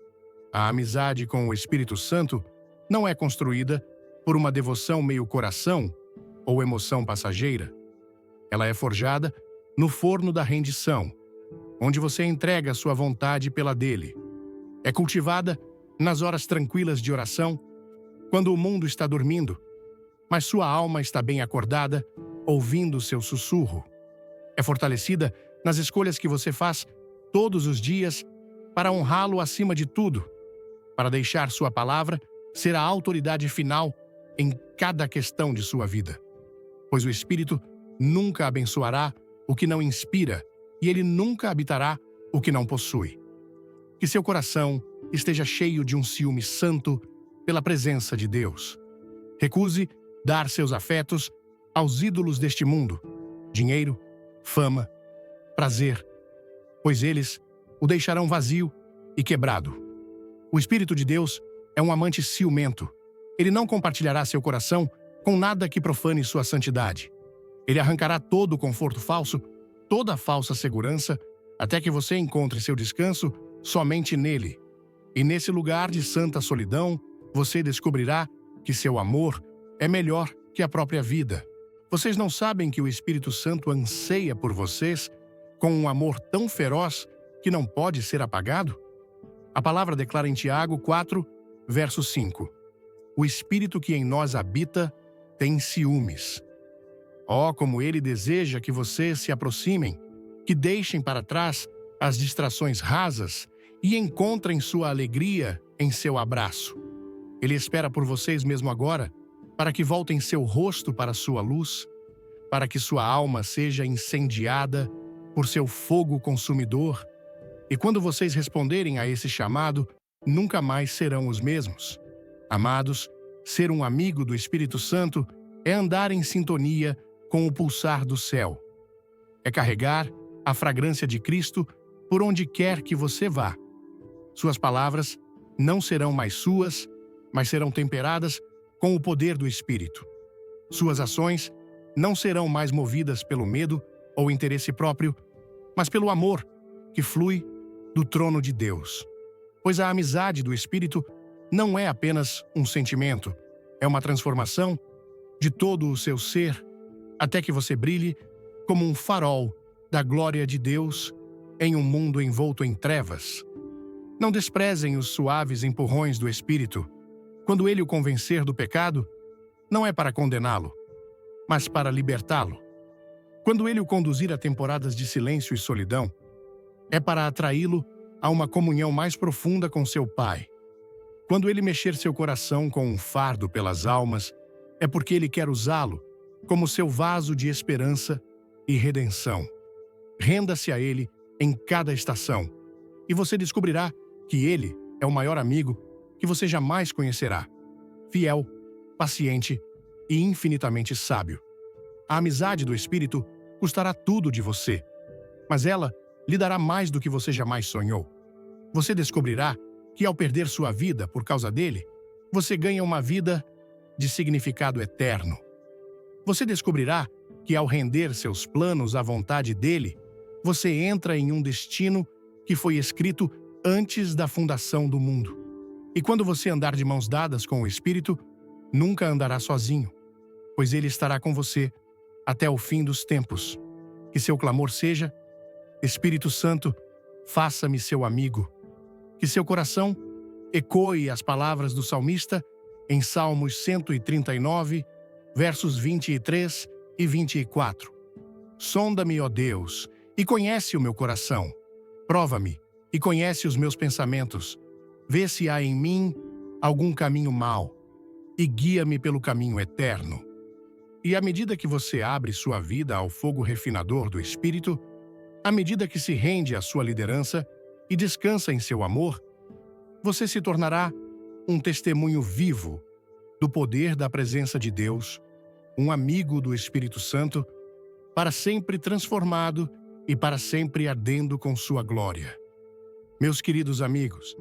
S1: a amizade com o Espírito Santo não é construída por uma devoção meio-coração ou emoção passageira. Ela é forjada no forno da rendição, onde você entrega sua vontade pela dele. É cultivada nas horas tranquilas de oração, quando o mundo está dormindo, mas sua alma está bem acordada, ouvindo seu sussurro. É fortalecida nas escolhas que você faz todos os dias para honrá-lo acima de tudo, para deixar sua palavra ser a autoridade final em cada questão de sua vida. Pois o Espírito nunca abençoará o que não inspira, e ele nunca habitará o que não possui. Que seu coração esteja cheio de um ciúme santo pela presença de Deus. Recuse dar seus afetos aos ídolos deste mundo: dinheiro, fama, prazer, pois eles o deixarão vazio e quebrado. O Espírito de Deus é um amante ciumento. Ele não compartilhará seu coração com nada que profane sua santidade. Ele arrancará todo o conforto falso, toda a falsa segurança, até que você encontre seu descanso somente nele. E nesse lugar de santa solidão, você descobrirá que seu amor é melhor que a própria vida. Vocês não sabem que o Espírito Santo anseia por vocês com um amor tão feroz que não pode ser apagado? A palavra declara em Tiago 4, verso 5. O Espírito que em nós habita tem ciúmes. Oh, como ele deseja que vocês se aproximem, que deixem para trás as distrações rasas e encontrem sua alegria em seu abraço. Ele espera por vocês mesmo agora, para que voltem seu rosto para sua luz, para que sua alma seja incendiada por seu fogo consumidor. E quando vocês responderem a esse chamado, nunca mais serão os mesmos. Amados, ser um amigo do Espírito Santo é andar em sintonia com o pulsar do céu. É carregar a fragrância de Cristo por onde quer que você vá. Suas palavras não serão mais suas, mas serão temperadas com o poder do Espírito. Suas ações não serão mais movidas pelo medo ou interesse próprio, mas pelo amor que flui do trono de Deus. Pois a amizade do Espírito não é apenas um sentimento, é uma transformação de todo o seu ser, até que você brilhe como um farol da glória de Deus em um mundo envolto em trevas. Não desprezem os suaves empurrões do Espírito. Quando ele o convencer do pecado, não é para condená-lo, mas para libertá-lo. Quando ele o conduzir a temporadas de silêncio e solidão, é para atraí-lo a uma comunhão mais profunda com seu Pai. Quando ele mexer seu coração com um fardo pelas almas, é porque ele quer usá-lo como seu vaso de esperança e redenção. Renda-se a ele em cada estação, e você descobrirá que ele é o maior amigo que você jamais conhecerá. Fiel, paciente e infinitamente sábio. A amizade do Espírito custará tudo de você, mas ela lhe dará mais do que você jamais sonhou. Você descobrirá que ao perder sua vida por causa dele, você ganha uma vida de significado eterno. Você descobrirá que ao render seus planos à vontade dele, você entra em um destino que foi escrito antes da fundação do mundo. E quando você andar de mãos dadas com o Espírito, nunca andará sozinho, pois ele estará com você até o fim dos tempos. Que seu clamor seja: Espírito Santo, faça-me seu amigo. Que seu coração ecoe as palavras do salmista em Salmos 139, versos 23 e 24. Sonda-me, ó Deus, e conhece o meu coração. Prova-me e conhece os meus pensamentos. Vê se há em mim algum caminho mau e guia-me pelo caminho eterno. E à medida que você abre sua vida ao fogo refinador do Espírito, à medida que se rende à sua liderança e descansa em seu amor, você se tornará um testemunho vivo do poder da presença de Deus, um amigo do Espírito Santo, para sempre transformado e para sempre ardendo com sua glória. Meus queridos amigos,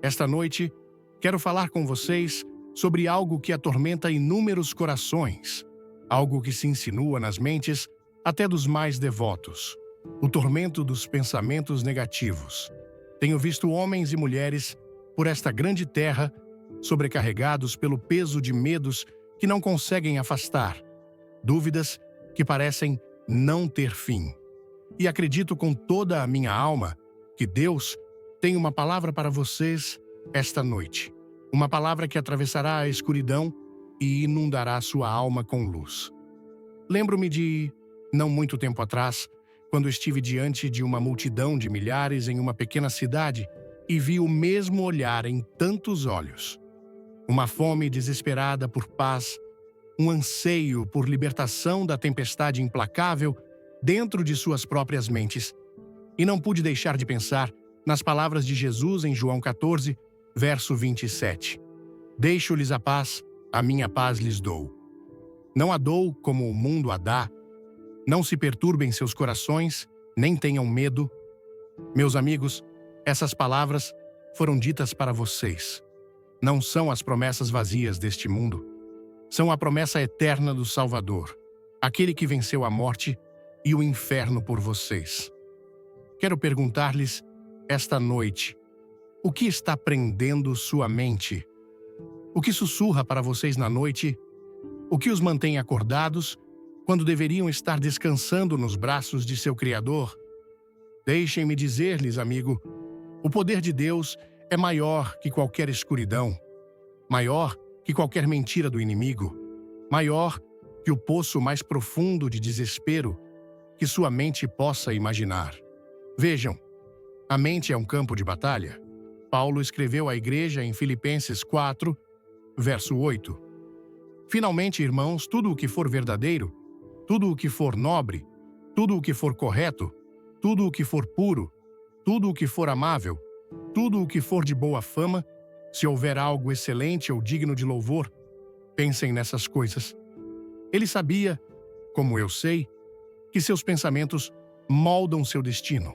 S1: esta noite quero falar com vocês sobre algo que atormenta inúmeros corações, algo que se insinua nas mentes até dos mais devotos: o tormento dos pensamentos negativos. Tenho visto homens e mulheres por esta grande terra sobrecarregados pelo peso de medos que não conseguem afastar, dúvidas que parecem não ter fim. E acredito com toda a minha alma que Deus tem uma palavra para vocês esta noite. Uma palavra que atravessará a escuridão e inundará sua alma com luz. Lembro-me de, não muito tempo atrás, quando estive diante de uma multidão de milhares em uma pequena cidade e vi o mesmo olhar em tantos olhos. Uma fome desesperada por paz, um anseio por libertação da tempestade implacável dentro de suas próprias mentes. E não pude deixar de pensar nas palavras de Jesus em João 14, verso 27. Deixo-lhes a minha paz lhes dou. Não a dou como o mundo a dá. Não se perturbem seus corações, nem tenham medo. Meus amigos, essas palavras foram ditas para vocês. Não são as promessas vazias deste mundo. São a promessa eterna do Salvador, aquele que venceu a morte e o inferno por vocês. Quero perguntar-lhes esta noite: o que está prendendo sua mente? O que sussurra para vocês na noite? O que os mantém acordados quando deveriam estar descansando nos braços de seu Criador? Deixem-me dizer-lhes, amigo, o poder de Deus é maior que qualquer escuridão, maior que qualquer mentira do inimigo, maior que o poço mais profundo de desespero que sua mente possa imaginar. Vejam, a mente é um campo de batalha. Paulo escreveu à igreja em Filipenses 4, verso 8. Finalmente, irmãos, tudo o que for verdadeiro, tudo o que for nobre, tudo o que for correto, tudo o que for puro, tudo o que for amável, tudo o que for de boa fama, se houver algo excelente ou digno de louvor, pensem nessas coisas. Ele sabia, como eu sei, que seus pensamentos moldam seu destino.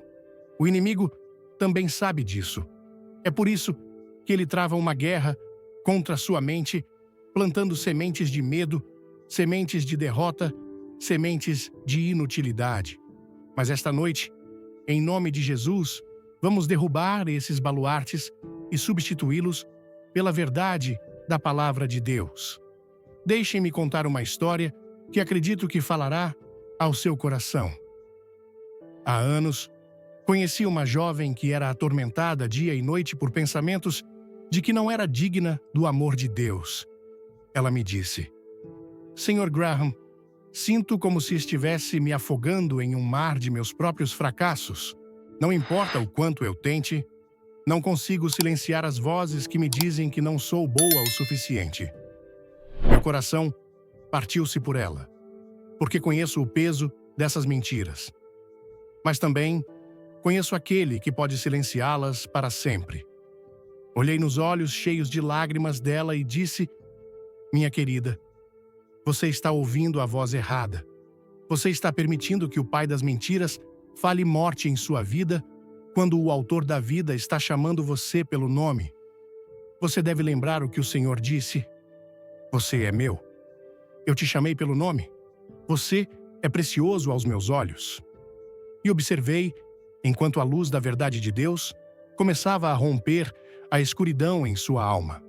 S1: O inimigo também sabe disso. É por isso que ele trava uma guerra contra sua mente, plantando sementes de medo, sementes de derrota, sementes de inutilidade. Mas esta noite, em nome de Jesus, vamos derrubar esses baluartes e substituí-los pela verdade da palavra de Deus. Deixem-me contar uma história que acredito que falará ao seu coração. Há anos, conheci uma jovem que era atormentada dia e noite por pensamentos de que não era digna do amor de Deus. Ela me disse: Sr. Graham, sinto como se estivesse me afogando em um mar de meus próprios fracassos. Não importa o quanto eu tente, não consigo silenciar as vozes que me dizem que não sou boa o suficiente. Meu coração partiu-se por ela, porque conheço o peso dessas mentiras. Mas também conheço aquele que pode silenciá-las para sempre. Olhei nos olhos cheios de lágrimas dela e disse: Minha querida, você está ouvindo a voz errada. Você está permitindo que o pai das mentiras fale morte em sua vida quando o autor da vida está chamando você pelo nome. Você deve lembrar o que o Senhor disse: Você é meu. Eu te chamei pelo nome. Você é precioso aos meus olhos. E observei, enquanto a luz da verdade de Deus começava a romper a escuridão em sua alma.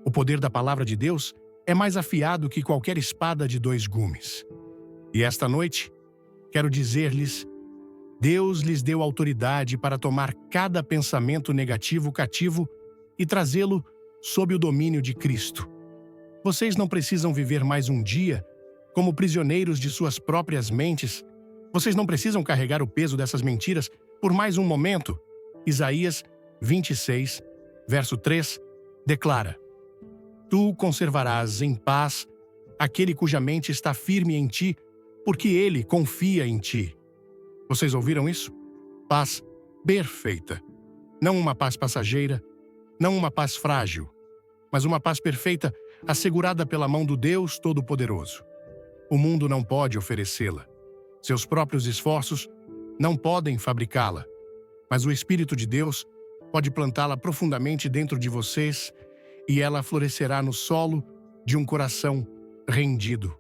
S1: O poder da palavra de Deus é mais afiado que qualquer espada de 2 gumes. E esta noite, quero dizer-lhes, Deus lhes deu autoridade para tomar cada pensamento negativo cativo e trazê-lo sob o domínio de Cristo. Vocês não precisam viver mais um dia como prisioneiros de suas próprias mentes. Vocês não precisam carregar o peso dessas mentiras por mais um momento. Isaías 26, verso 3, declara: Tu conservarás em paz aquele cuja mente está firme em ti, porque ele confia em ti. Vocês ouviram isso? Paz perfeita. Não uma paz passageira, não uma paz frágil, mas uma paz perfeita assegurada pela mão do Deus Todo-Poderoso. O mundo não pode oferecê-la. Seus próprios esforços não podem fabricá-la, mas o Espírito de Deus pode plantá-la profundamente dentro de vocês e ela florescerá no solo de um coração rendido.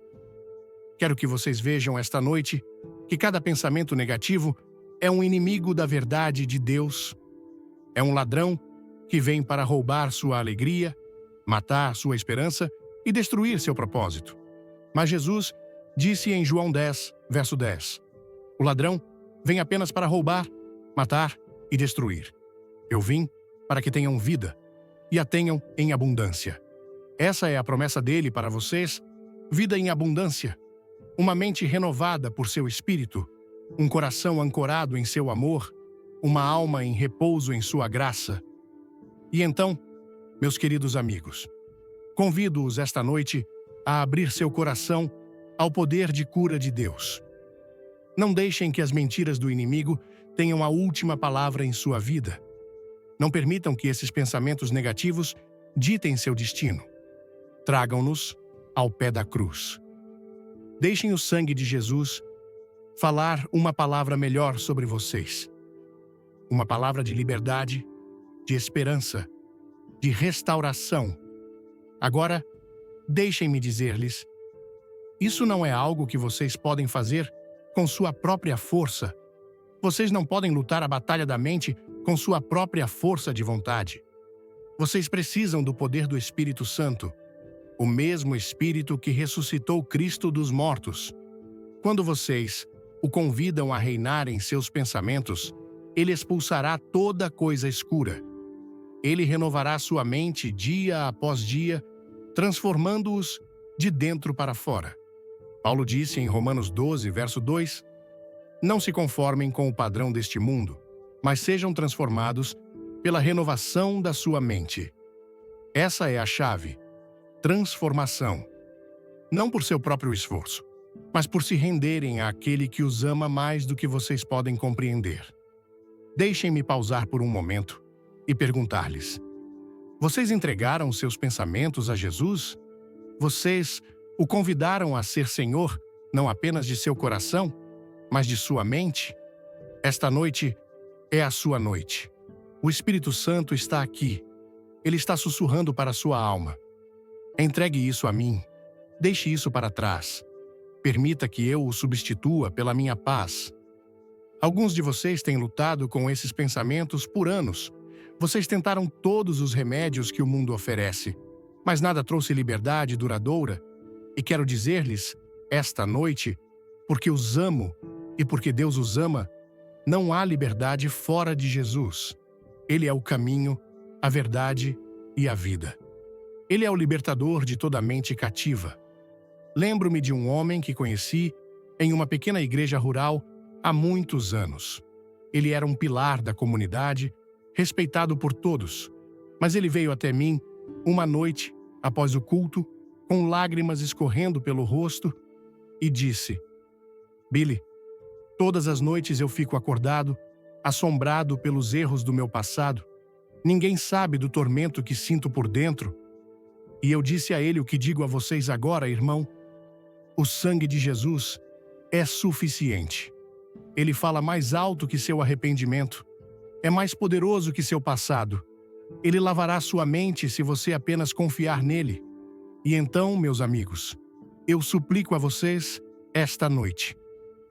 S1: Quero que vocês vejam esta noite que cada pensamento negativo é um inimigo da verdade de Deus. É um ladrão que vem para roubar sua alegria, matar sua esperança e destruir seu propósito. Mas Jesus disse em João 10, verso 10, O ladrão vem apenas para roubar, matar e destruir. Eu vim para que tenham vida e a tenham em abundância. Essa é a promessa dele para vocês, vida em abundância, uma mente renovada por seu espírito, um coração ancorado em seu amor, uma alma em repouso em sua graça. E então, meus queridos amigos, convido-os esta noite a abrir seu coração ao poder de cura de Deus. Não deixem que as mentiras do inimigo tenham a última palavra em sua vida. Não permitam que esses pensamentos negativos ditem seu destino. Tragam-nos ao pé da cruz. Deixem o sangue de Jesus falar uma palavra melhor sobre vocês. Uma palavra de liberdade, de esperança, de restauração. Agora, deixem-me dizer-lhes, isso não é algo que vocês podem fazer com sua própria força. Vocês não podem lutar a batalha da mente com sua própria força de vontade. Vocês precisam do poder do Espírito Santo, o mesmo Espírito que ressuscitou Cristo dos mortos. Quando vocês o convidam a reinar em seus pensamentos, ele expulsará toda coisa escura. Ele renovará sua mente dia após dia, transformando-os de dentro para fora. Paulo disse em Romanos 12, verso 2, Não se conformem com o padrão deste mundo, mas sejam transformados pela renovação da sua mente. Essa é a chave. Transformação. Não por seu próprio esforço, mas por se renderem àquele que os ama mais do que vocês podem compreender. Deixem-me pausar por um momento e perguntar-lhes: vocês entregaram seus pensamentos a Jesus? Vocês o convidaram a ser Senhor, não apenas de seu coração, mas de sua mente? Esta noite é a sua noite. O Espírito Santo está aqui. Ele está sussurrando para a sua alma. Entregue isso a mim. Deixe isso para trás. Permita que eu o substitua pela minha paz. Alguns de vocês têm lutado com esses pensamentos por anos. Vocês tentaram todos os remédios que o mundo oferece, mas nada trouxe liberdade duradoura. E quero dizer-lhes, esta noite, porque os amo e porque Deus os ama, não há liberdade fora de Jesus. Ele é o caminho, a verdade e a vida. Ele é o libertador de toda mente cativa. Lembro-me de um homem que conheci em uma pequena igreja rural há muitos anos. Ele era um pilar da comunidade, respeitado por todos, mas ele veio até mim uma noite, após o culto, com lágrimas escorrendo pelo rosto, e disse: Billy, todas as noites eu fico acordado, assombrado pelos erros do meu passado. Ninguém sabe do tormento que sinto por dentro. E eu disse a ele o que digo a vocês agora, irmão: o sangue de Jesus é suficiente. Ele fala mais alto que seu arrependimento. É mais poderoso que seu passado. Ele lavará sua mente se você apenas confiar nele. E então, meus amigos, eu suplico a vocês esta noite: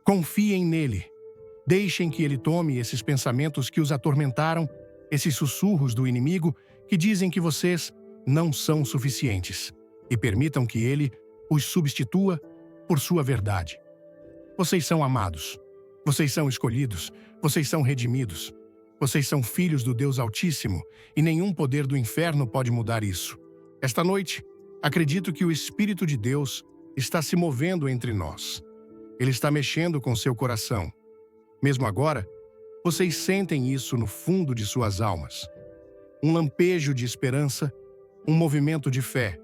S1: confiem nele. Deixem que ele tome esses pensamentos que os atormentaram, esses sussurros do inimigo que dizem que vocês não são suficientes, e permitam que ele os substitua por sua verdade. Vocês são amados. Vocês são escolhidos. Vocês são redimidos. Vocês são filhos do Deus Altíssimo, e nenhum poder do inferno pode mudar isso. Esta noite, acredito que o Espírito de Deus está se movendo entre nós. Ele está mexendo com seu coração. Mesmo agora, vocês sentem isso no fundo de suas almas. Um lampejo de esperança, um movimento de fé.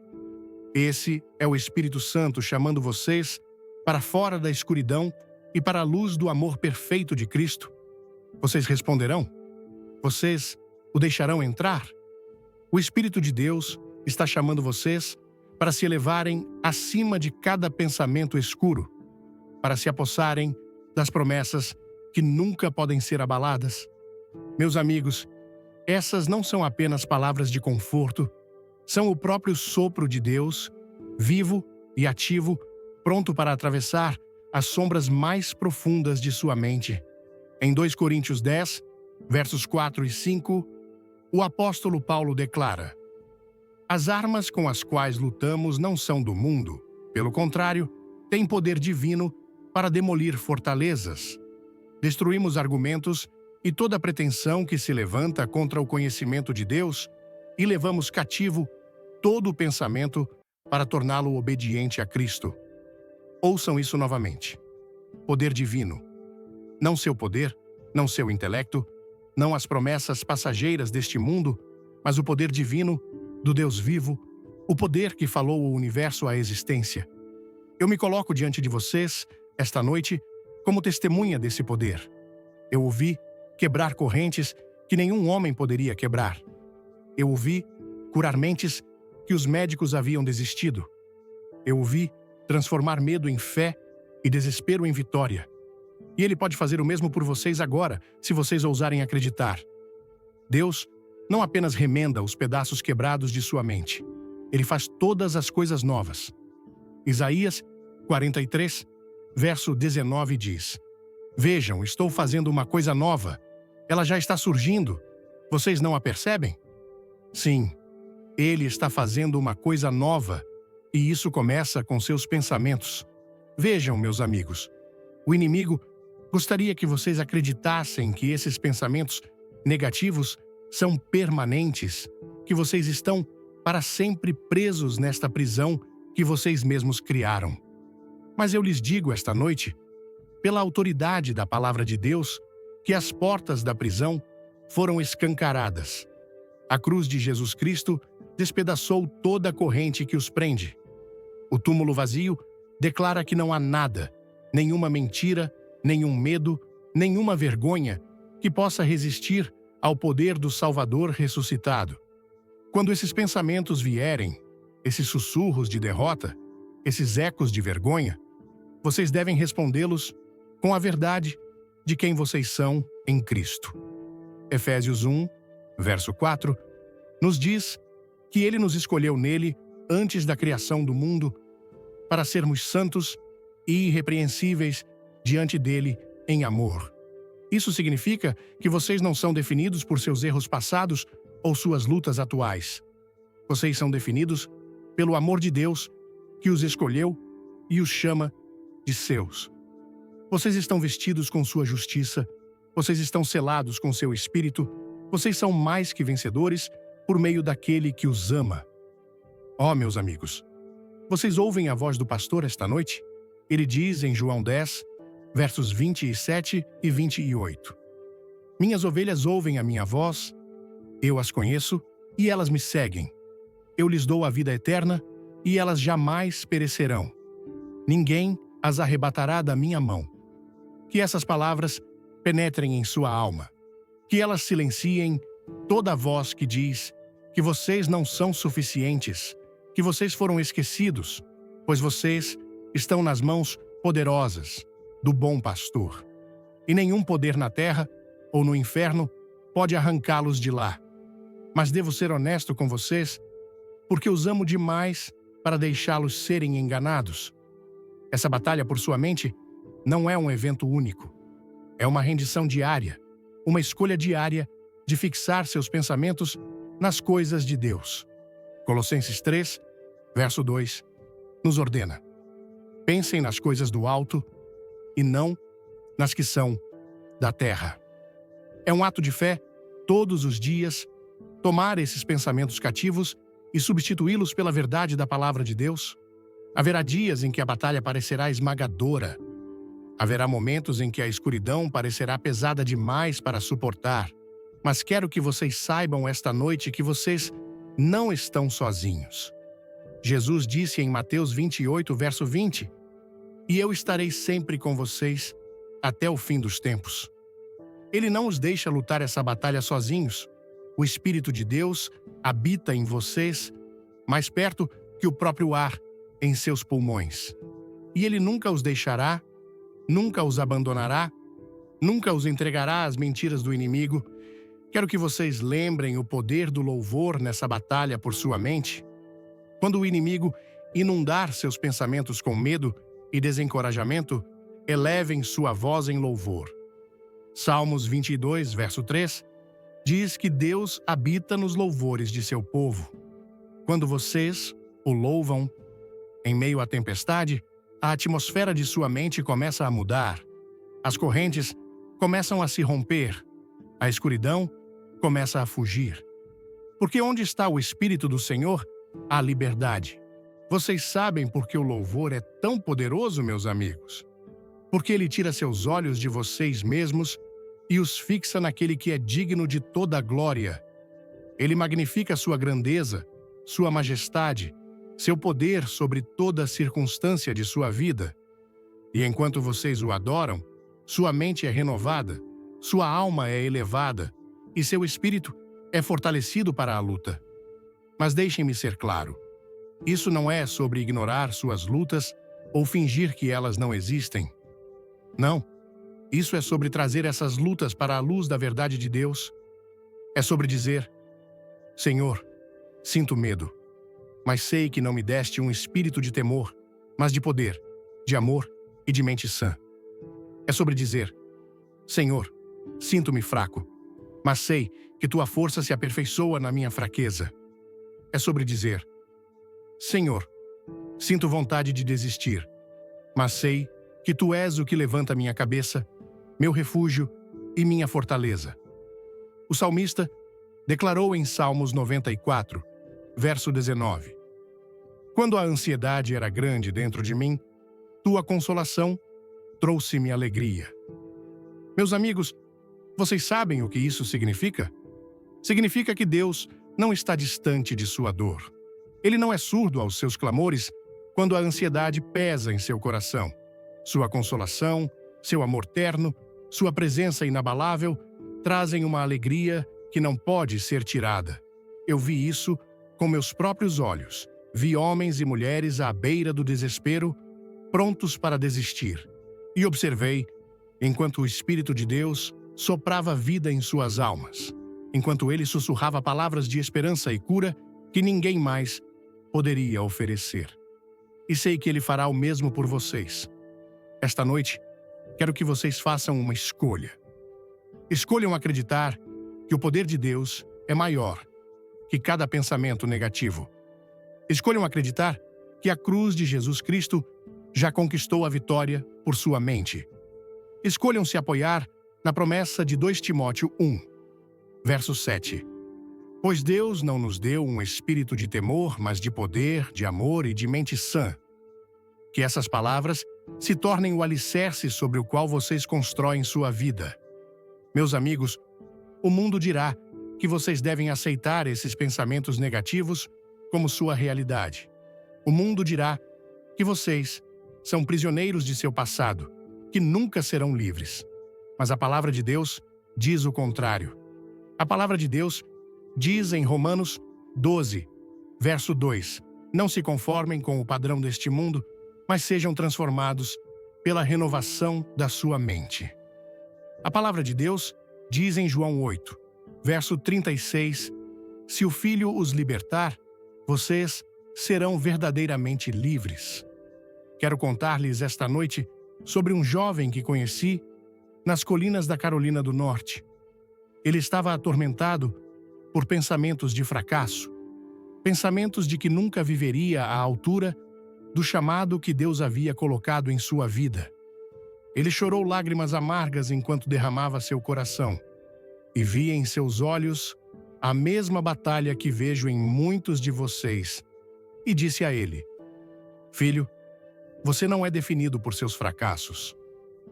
S1: Esse é o Espírito Santo chamando vocês para fora da escuridão e para a luz do amor perfeito de Cristo. Vocês responderão? Vocês o deixarão entrar? O Espírito de Deus está chamando vocês para se elevarem acima de cada pensamento escuro, para se apossarem das promessas que nunca podem ser abaladas. Meus amigos, essas não são apenas palavras de conforto, são o próprio sopro de Deus, vivo e ativo, pronto para atravessar as sombras mais profundas de sua mente. Em 2 Coríntios 10, versos 4 e 5, o apóstolo Paulo declara: as armas com as quais lutamos não são do mundo, pelo contrário, têm poder divino para demolir fortalezas. Destruímos argumentos e toda pretensão que se levanta contra o conhecimento de Deus e levamos cativo todo o pensamento para torná-lo obediente a Cristo. Ouçam isso novamente. Poder divino. Não seu poder, não seu intelecto, não as promessas passageiras deste mundo, mas o poder divino do Deus vivo, o poder que falou o universo à existência. Eu me coloco diante de vocês, esta noite, como testemunha desse poder. Eu o vi quebrar correntes que nenhum homem poderia quebrar. Eu o vi curar mentes que os médicos haviam desistido. Eu o vi transformar medo em fé e desespero em vitória. E ele pode fazer o mesmo por vocês agora, se vocês ousarem acreditar. Deus não apenas remenda os pedaços quebrados de sua mente. Ele faz todas as coisas novas. Isaías 43, verso 19 diz: vejam, estou fazendo uma coisa nova. Ela já está surgindo. Vocês não a percebem? Sim, ele está fazendo uma coisa nova. E isso começa com seus pensamentos. Vejam, meus amigos, o inimigo gostaria que vocês acreditassem que esses pensamentos negativos são permanentes, que vocês estão para sempre presos nesta prisão que vocês mesmos criaram. Mas eu lhes digo esta noite, pela autoridade da palavra de Deus, que as portas da prisão foram escancaradas. A cruz de Jesus Cristo despedaçou toda a corrente que os prende. O túmulo vazio declara que não há nada, nenhuma mentira, nenhum medo, nenhuma vergonha que possa resistir ao poder do Salvador ressuscitado. Quando esses pensamentos vierem, esses sussurros de derrota, esses ecos de vergonha, vocês devem respondê-los com a verdade de quem vocês são em Cristo. Efésios 1, verso 4, nos diz que Ele nos escolheu nele antes da criação do mundo para sermos santos e irrepreensíveis diante dele em amor. Isso significa que vocês não são definidos por seus erros passados ou suas lutas atuais. Vocês são definidos pelo amor de Deus que os escolheu e os chama de seus. Vocês estão vestidos com sua justiça, vocês estão selados com seu espírito, vocês são mais que vencedores por meio daquele que os ama. Ó, meus amigos, vocês ouvem a voz do pastor esta noite? Ele diz em João 10, versos 27 e 28. Minhas ovelhas ouvem a minha voz, eu as conheço e elas me seguem. Eu lhes dou a vida eterna e elas jamais perecerão. Ninguém as arrebatará da minha mão. Que essas palavras penetrem em sua alma. Que elas silenciem toda a voz que diz que vocês não são suficientes, que vocês foram esquecidos, pois vocês estão nas mãos poderosas do bom pastor. E nenhum poder na terra ou no inferno pode arrancá-los de lá. Mas devo ser honesto com vocês, porque os amo demais para deixá-los serem enganados. Essa batalha por sua mente não é um evento único. É uma rendição diária, uma escolha diária de fixar seus pensamentos nas coisas de Deus. Colossenses 3, verso 2, nos ordena: pensem nas coisas do alto e não nas que são da terra. É um ato de fé, todos os dias, tomar esses pensamentos cativos e substituí-los pela verdade da palavra de Deus. Haverá dias em que a batalha parecerá esmagadora. Haverá momentos em que a escuridão parecerá pesada demais para suportar. Mas quero que vocês saibam esta noite que vocês não estão sozinhos. Jesus disse em Mateus 28, verso 20, e eu estarei sempre com vocês até o fim dos tempos. Ele não os deixa lutar essa batalha sozinhos. O Espírito de Deus habita em vocês, mais perto que o próprio ar em seus pulmões. E Ele nunca os deixará, nunca os abandonará, nunca os entregará às mentiras do inimigo. Quero que vocês lembrem o poder do louvor nessa batalha por sua mente. Quando o inimigo inundar seus pensamentos com medo e desencorajamento, elevem sua voz em louvor. Salmos 22, verso 3, diz que Deus habita nos louvores de seu povo. Quando vocês o louvam, em meio à tempestade, a atmosfera de sua mente começa a mudar. As correntes começam a se romper. A escuridão começa a fugir. Porque onde está o Espírito do Senhor, há liberdade. Vocês sabem por que o louvor é tão poderoso, meus amigos? Porque ele tira seus olhos de vocês mesmos e os fixa naquele que é digno de toda a glória. Ele magnifica sua grandeza, sua majestade, seu poder sobre toda a circunstância de sua vida. E enquanto vocês o adoram, sua mente é renovada, sua alma é elevada e seu espírito é fortalecido para a luta. Mas deixem-me ser claro, isso não é sobre ignorar suas lutas ou fingir que elas não existem. Não, isso é sobre trazer essas lutas para a luz da verdade de Deus. É sobre dizer: Senhor, sinto medo, mas sei que não me deste um espírito de temor, mas de poder, de amor e de mente sã. É sobre dizer: Senhor, sinto-me fraco, mas sei que tua força se aperfeiçoa na minha fraqueza. É sobre dizer: Senhor, sinto vontade de desistir, mas sei que tu és o que levanta minha cabeça, meu refúgio e minha fortaleza. O salmista declarou em Salmos 94, verso 19: Quando a ansiedade era grande dentro de mim, tua consolação trouxe-me alegria. Meus amigos, vocês sabem o que isso significa? Significa que Deus não está distante de sua dor. Ele não é surdo aos seus clamores quando a ansiedade pesa em seu coração. Sua consolação, seu amor terno, sua presença inabalável trazem uma alegria que não pode ser tirada. Eu vi isso com meus próprios olhos. Vi homens e mulheres à beira do desespero, prontos para desistir. E observei, enquanto o Espírito de Deus soprava vida em suas almas, enquanto ele sussurrava palavras de esperança e cura que ninguém mais poderia oferecer. E sei que ele fará o mesmo por vocês. Esta noite, quero que vocês façam uma escolha. Escolham acreditar que o poder de Deus é maior que cada pensamento negativo. Escolham acreditar que a cruz de Jesus Cristo já conquistou a vitória por sua mente. Escolham se apoiar na promessa de 2 Timóteo 1, verso 7. Pois Deus não nos deu um espírito de temor, mas de poder, de amor e de mente sã. Que essas palavras se tornem o alicerce sobre o qual vocês constroem sua vida. Meus amigos, o mundo dirá que vocês devem aceitar esses pensamentos negativos como sua realidade. O mundo dirá que vocês são prisioneiros de seu passado, que nunca serão livres. Mas a palavra de Deus diz o contrário. A palavra de Deus diz em Romanos 12, verso 2, não se conformem com o padrão deste mundo, mas sejam transformados pela renovação da sua mente. A palavra de Deus diz em João 8, verso 36, se o Filho os libertar, vocês serão verdadeiramente livres. Quero contar-lhes esta noite sobre um jovem que conheci nas colinas da Carolina do Norte. Ele estava atormentado por pensamentos de fracasso, pensamentos de que nunca viveria à altura do chamado que Deus havia colocado em sua vida. Ele chorou lágrimas amargas enquanto derramava seu coração, e via em seus olhos a mesma batalha que vejo em muitos de vocês, e disse a ele: Filho, você não é definido por seus fracassos.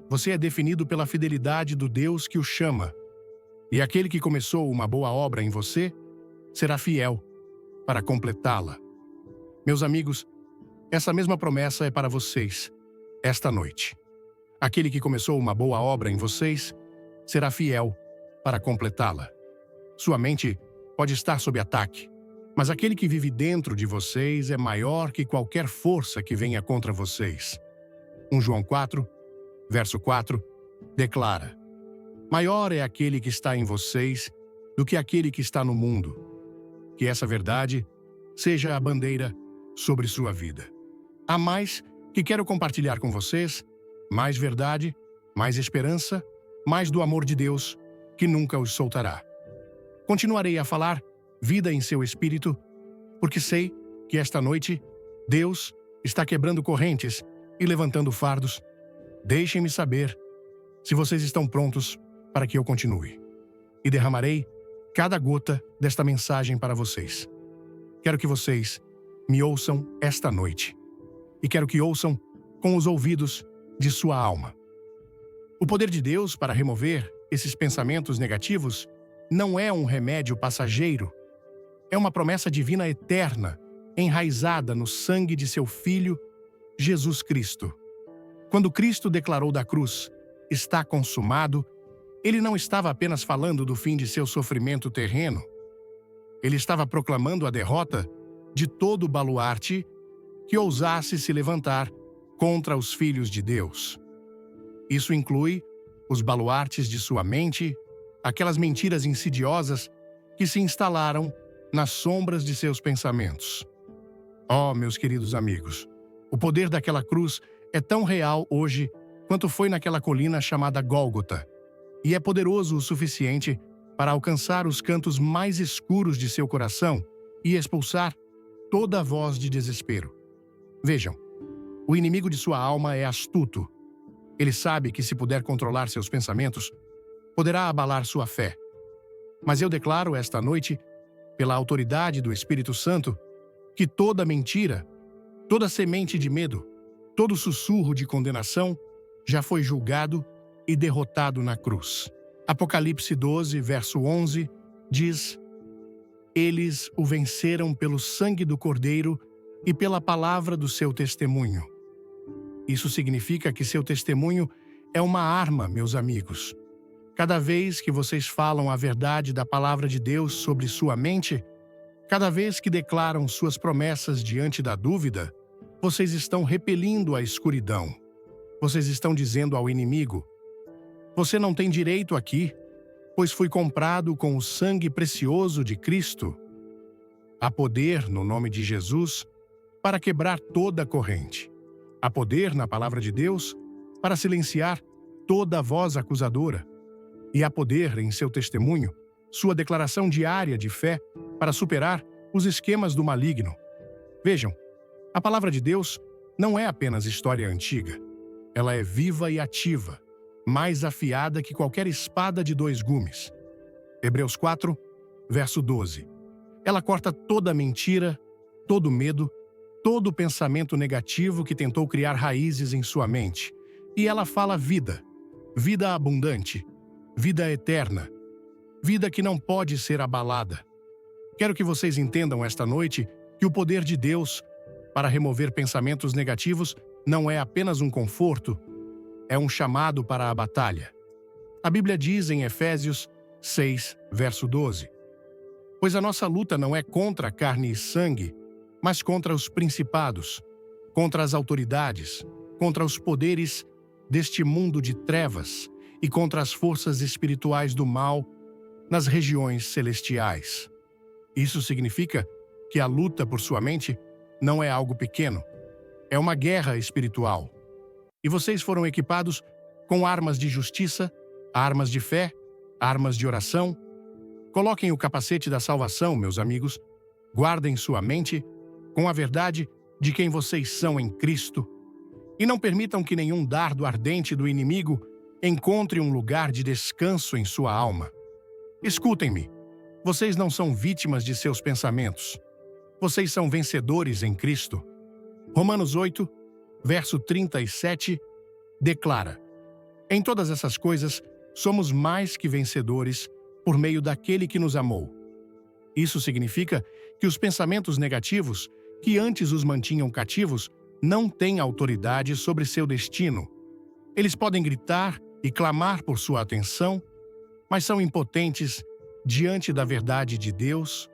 S1: Você é definido pela fidelidade do Deus que o chama. E aquele que começou uma boa obra em você será fiel para completá-la. Meus amigos, essa mesma promessa é para vocês, esta noite. Aquele que começou uma boa obra em vocês será fiel para completá-la. Sua mente pode estar sob ataque, mas aquele que vive dentro de vocês é maior que qualquer força que venha contra vocês. 1 João 4, verso 4, declara: maior é aquele que está em vocês do que aquele que está no mundo. Que essa verdade seja a bandeira sobre sua vida. Há mais que quero compartilhar com vocês, mais verdade, mais esperança, mais do amor de Deus, que nunca os soltará. Continuarei a falar vida em seu espírito, porque sei que esta noite Deus está quebrando correntes e levantando fardos. Deixem-me saber se vocês estão prontos para que eu continue. E derramarei cada gota desta mensagem para vocês. Quero que vocês me ouçam esta noite. E quero que ouçam com os ouvidos de sua alma. O poder de Deus para remover esses pensamentos negativos não é um remédio passageiro. É uma promessa divina eterna, enraizada no sangue de seu Filho, Jesus Cristo. Quando Cristo declarou da cruz, está consumado, ele não estava apenas falando do fim de seu sofrimento terreno. Ele estava proclamando a derrota de todo baluarte que ousasse se levantar contra os filhos de Deus. Isso inclui os baluartes de sua mente, aquelas mentiras insidiosas que se instalaram nas sombras de seus pensamentos. Oh, meus queridos amigos, o poder daquela cruz é tão real hoje quanto foi naquela colina chamada Gólgota, e é poderoso o suficiente para alcançar os cantos mais escuros de seu coração e expulsar toda voz de desespero. Vejam, o inimigo de sua alma é astuto. Ele sabe que se puder controlar seus pensamentos, poderá abalar sua fé. Mas eu declaro esta noite, pela autoridade do Espírito Santo, que toda mentira, toda semente de medo, todo sussurro de condenação já foi julgado e derrotado na cruz. Apocalipse 12, verso 11, diz: eles o venceram pelo sangue do Cordeiro e pela palavra do seu testemunho. Isso significa que seu testemunho é uma arma, meus amigos. Cada vez que vocês falam a verdade da palavra de Deus sobre sua mente, cada vez que declaram suas promessas diante da dúvida, vocês estão repelindo a escuridão. Vocês estão dizendo ao inimigo: você não tem direito aqui, pois fui comprado com o sangue precioso de Cristo. Há poder no nome de Jesus para quebrar toda a corrente. Há poder na palavra de Deus para silenciar toda a voz acusadora. E há poder em seu testemunho, sua declaração diária de fé para superar os esquemas do maligno. Vejam, a palavra de Deus não é apenas história antiga. Ela é viva e ativa, mais afiada que qualquer espada de 2 gumes. Hebreus 4, verso 12. Ela corta toda mentira, todo medo, todo pensamento negativo que tentou criar raízes em sua mente. E ela fala vida, vida abundante, vida eterna, vida que não pode ser abalada. Quero que vocês entendam esta noite que o poder de Deus para remover pensamentos negativos não é apenas um conforto, é um chamado para a batalha. A Bíblia diz em Efésios 6, verso 12: pois a nossa luta não é contra carne e sangue, mas contra os principados, contra as autoridades, contra os poderes deste mundo de trevas e contra as forças espirituais do mal nas regiões celestiais. Isso significa que a luta por sua mente não é algo pequeno, é uma guerra espiritual. E vocês foram equipados com armas de justiça, armas de fé, armas de oração. Coloquem o capacete da salvação, meus amigos. Guardem sua mente com a verdade de quem vocês são em Cristo. E não permitam que nenhum dardo ardente do inimigo encontre um lugar de descanso em sua alma. Escutem-me. Vocês não são vítimas de seus pensamentos. Vocês são vencedores em Cristo. Romanos 8, verso 37, declara: em todas essas coisas, somos mais que vencedores por meio daquele que nos amou. Isso significa que os pensamentos negativos, que antes os mantinham cativos, não têm autoridade sobre seu destino. Eles podem gritar e clamar por sua atenção, mas são impotentes diante da verdade de Deus.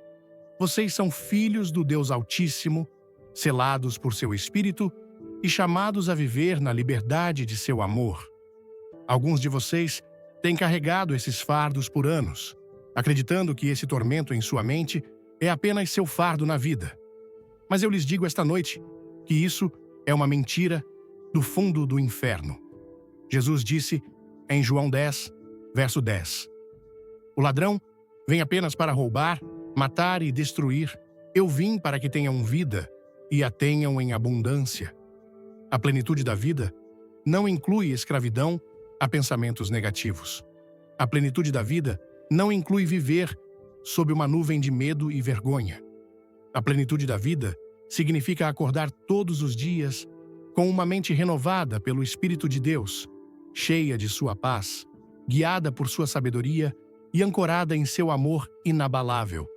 S1: Vocês são filhos do Deus Altíssimo, selados por seu Espírito e chamados a viver na liberdade de seu amor. Alguns de vocês têm carregado esses fardos por anos, acreditando que esse tormento em sua mente é apenas seu fardo na vida. Mas eu lhes digo esta noite que isso é uma mentira do fundo do inferno. Jesus disse em João 10, verso 10: o ladrão vem apenas para roubar, matar e destruir. Eu vim para que tenham vida e a tenham em abundância. A plenitude da vida não inclui escravidão a pensamentos negativos. A plenitude da vida não inclui viver sob uma nuvem de medo e vergonha. A plenitude da vida significa acordar todos os dias com uma mente renovada pelo Espírito de Deus, cheia de sua paz, guiada por sua sabedoria e ancorada em seu amor inabalável.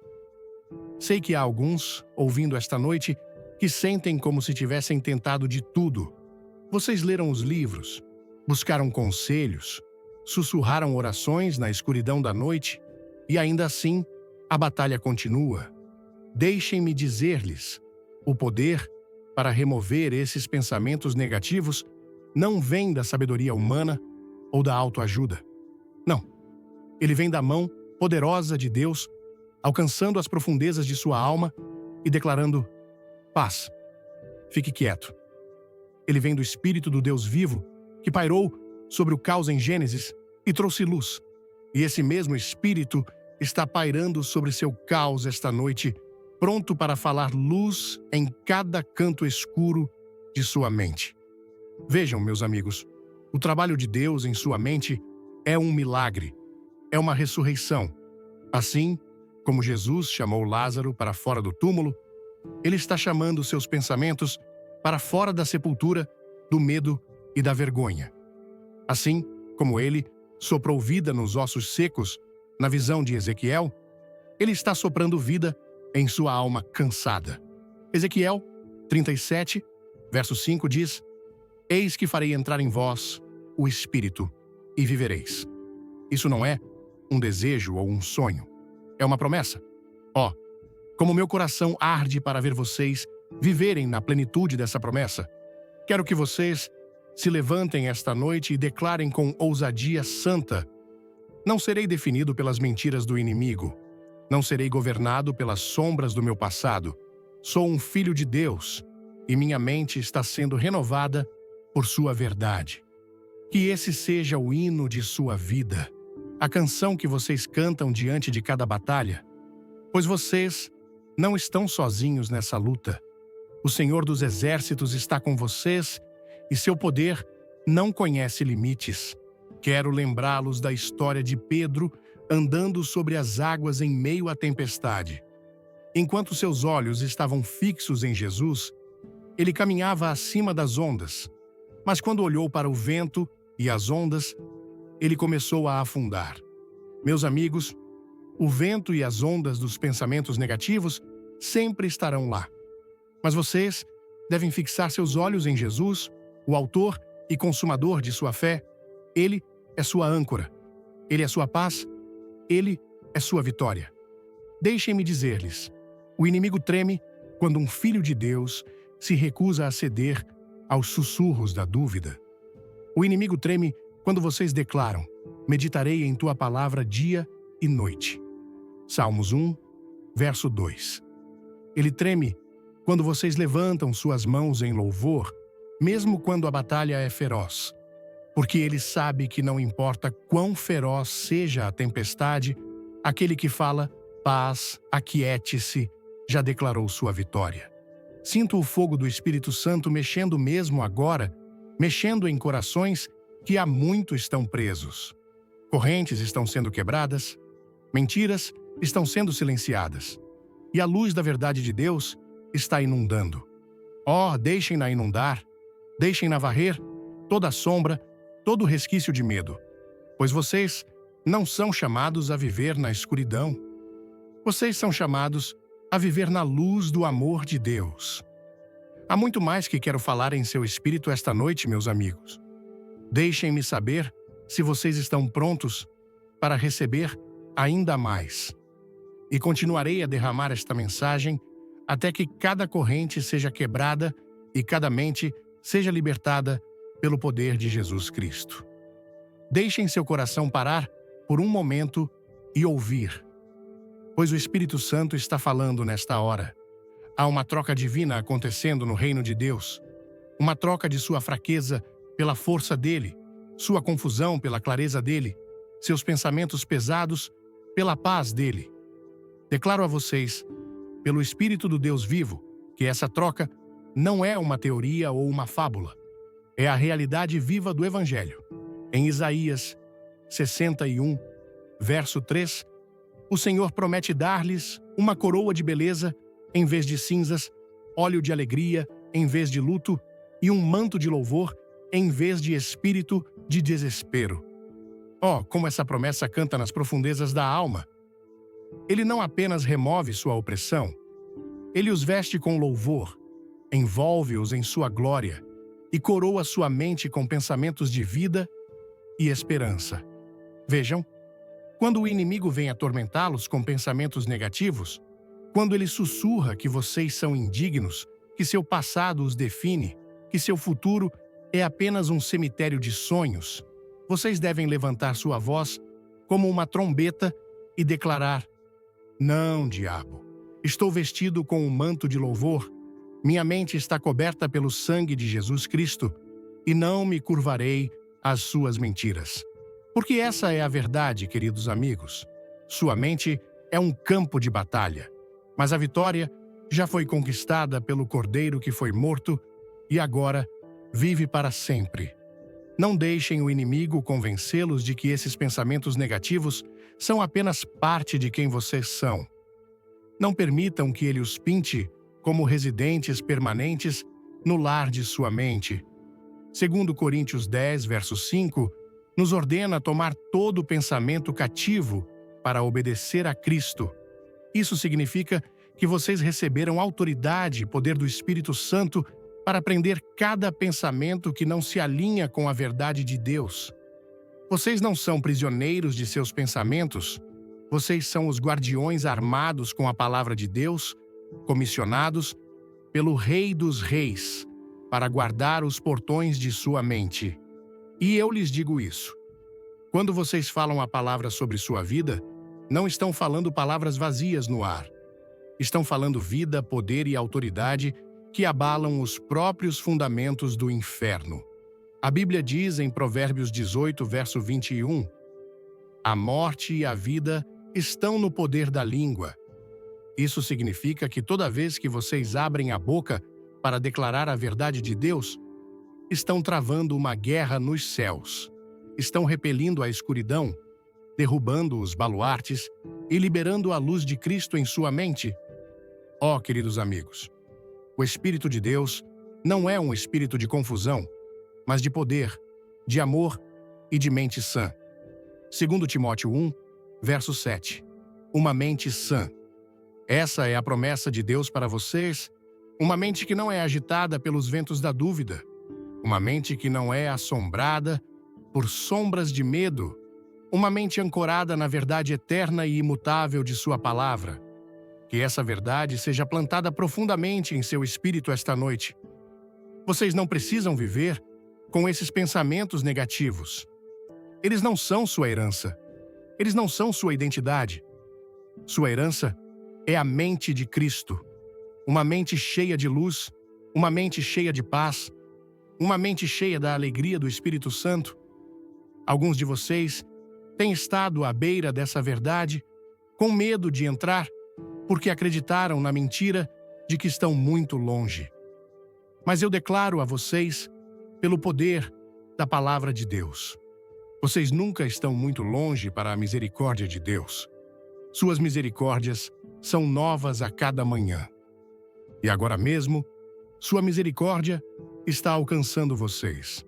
S1: Sei que há alguns, ouvindo esta noite, que sentem como se tivessem tentado de tudo. Vocês leram os livros, buscaram conselhos, sussurraram orações na escuridão da noite e ainda assim a batalha continua. Deixem-me dizer-lhes, o poder para remover esses pensamentos negativos não vem da sabedoria humana ou da autoajuda. Não, ele vem da mão poderosa de Deus, alcançando as profundezas de sua alma e declarando: paz, fique quieto. Ele vem do Espírito do Deus vivo, que pairou sobre o caos em Gênesis e trouxe luz. E esse mesmo Espírito está pairando sobre seu caos esta noite, pronto para falar luz em cada canto escuro de sua mente. Vejam, meus amigos, o trabalho de Deus em sua mente é um milagre, é uma ressurreição. Assim como Jesus chamou Lázaro para fora do túmulo, ele está chamando seus pensamentos para fora da sepultura, do medo e da vergonha. Assim como ele soprou vida nos ossos secos, na visão de Ezequiel, ele está soprando vida em sua alma cansada. Ezequiel 37, verso 5 diz: eis que farei entrar em vós o Espírito, e vivereis. Isso não é um desejo ou um sonho. É uma promessa. Ó, como meu coração arde para ver vocês viverem na plenitude dessa promessa. Quero que vocês se levantem esta noite e declarem com ousadia santa: não serei definido pelas mentiras do inimigo. Não serei governado pelas sombras do meu passado. Sou um filho de Deus e minha mente está sendo renovada por sua verdade. Que esse seja o hino de sua vida, a canção que vocês cantam diante de cada batalha, pois vocês não estão sozinhos nessa luta. O Senhor dos Exércitos está com vocês e seu poder não conhece limites. Quero lembrá-los da história de Pedro andando sobre as águas em meio à tempestade. Enquanto seus olhos estavam fixos em Jesus, ele caminhava acima das ondas. Mas quando olhou para o vento e as ondas, ele começou a afundar. Meus amigos, o vento e as ondas dos pensamentos negativos sempre estarão lá. Mas vocês devem fixar seus olhos em Jesus, o autor e consumador de sua fé. Ele é sua âncora. Ele é sua paz. Ele é sua vitória. Deixem-me dizer-lhes, o inimigo treme quando um filho de Deus se recusa a ceder aos sussurros da dúvida. O inimigo treme quando vocês declaram: meditarei em tua palavra dia e noite. Salmos 1, verso 2. Ele treme quando vocês levantam suas mãos em louvor, mesmo quando a batalha é feroz. Porque ele sabe que não importa quão feroz seja a tempestade, aquele que fala, paz, aquiete-se, já declarou sua vitória. Sinto o fogo do Espírito Santo mexendo mesmo agora, mexendo em corações que há muito estão presos. Correntes estão sendo quebradas, mentiras estão sendo silenciadas, e a luz da verdade de Deus está inundando. Oh, deixem-na inundar, deixem-na varrer toda a sombra, todo resquício de medo, pois vocês não são chamados a viver na escuridão. Vocês são chamados a viver na luz do amor de Deus. Há muito mais que quero falar em seu espírito esta noite, meus amigos. Deixem-me saber se vocês estão prontos para receber ainda mais. E continuarei a derramar esta mensagem até que cada corrente seja quebrada e cada mente seja libertada pelo poder de Jesus Cristo. Deixem seu coração parar por um momento e ouvir, pois o Espírito Santo está falando nesta hora. Há uma troca divina acontecendo no reino de Deus, uma troca de sua fraqueza pela força dele, sua confusão pela clareza dele, seus pensamentos pesados pela paz dele. Declaro a vocês, pelo Espírito do Deus vivo, que essa troca não é uma teoria ou uma fábula. É a realidade viva do Evangelho. Em Isaías 61, verso 3, o Senhor promete dar-lhes uma coroa de beleza em vez de cinzas, óleo de alegria em vez de luto e um manto de louvor em vez de espírito de desespero. Oh, como essa promessa canta nas profundezas da alma! Ele não apenas remove sua opressão, ele os veste com louvor, envolve-os em sua glória e coroa sua mente com pensamentos de vida e esperança. Vejam, quando o inimigo vem atormentá-los com pensamentos negativos, quando ele sussurra que vocês são indignos, que seu passado os define, que seu futuro é apenas um cemitério de sonhos, vocês devem levantar sua voz como uma trombeta e declarar: não, diabo, estou vestido com um manto de louvor, minha mente está coberta pelo sangue de Jesus Cristo e não me curvarei às suas mentiras. Porque essa é a verdade, queridos amigos. Sua mente é um campo de batalha, mas a vitória já foi conquistada pelo Cordeiro que foi morto e agora vive para sempre. Não deixem o inimigo convencê-los de que esses pensamentos negativos são apenas parte de quem vocês são. Não permitam que ele os pinte como residentes permanentes no lar de sua mente. Segundo Coríntios 10, verso 5, nos ordena tomar todo pensamento cativo para obedecer a Cristo. Isso significa que vocês receberam autoridade e poder do Espírito Santo para prender cada pensamento que não se alinha com a verdade de Deus. Vocês não são prisioneiros de seus pensamentos, vocês são os guardiões armados com a palavra de Deus, comissionados pelo Rei dos Reis, para guardar os portões de sua mente. E eu lhes digo isso: quando vocês falam a palavra sobre sua vida, não estão falando palavras vazias no ar. Estão falando vida, poder e autoridade que abalam os próprios fundamentos do inferno. A Bíblia diz em Provérbios 18, verso 21, a morte e a vida estão no poder da língua. Isso significa que toda vez que vocês abrem a boca para declarar a verdade de Deus, estão travando uma guerra nos céus. Estão repelindo a escuridão, derrubando os baluartes e liberando a luz de Cristo em sua mente. Ó, queridos amigos, o Espírito de Deus não é um espírito de confusão, mas de poder, de amor e de mente sã. 2 Timóteo 1, verso 7. Uma mente sã. Essa é a promessa de Deus para vocês, uma mente que não é agitada pelos ventos da dúvida, uma mente que não é assombrada por sombras de medo, uma mente ancorada na verdade eterna e imutável de sua palavra. Que essa verdade seja plantada profundamente em seu espírito esta noite. Vocês não precisam viver com esses pensamentos negativos. Eles não são sua herança. Eles não são sua identidade. Sua herança é a mente de Cristo. Uma mente cheia de luz, uma mente cheia de paz, uma mente cheia da alegria do Espírito Santo. Alguns de vocês têm estado à beira dessa verdade, com medo de entrar, porque acreditaram na mentira de que estão muito longe. Mas eu declaro a vocês, pelo poder da palavra de Deus, vocês nunca estão muito longe para a misericórdia de Deus. Suas misericórdias são novas a cada manhã. E agora mesmo, sua misericórdia está alcançando vocês.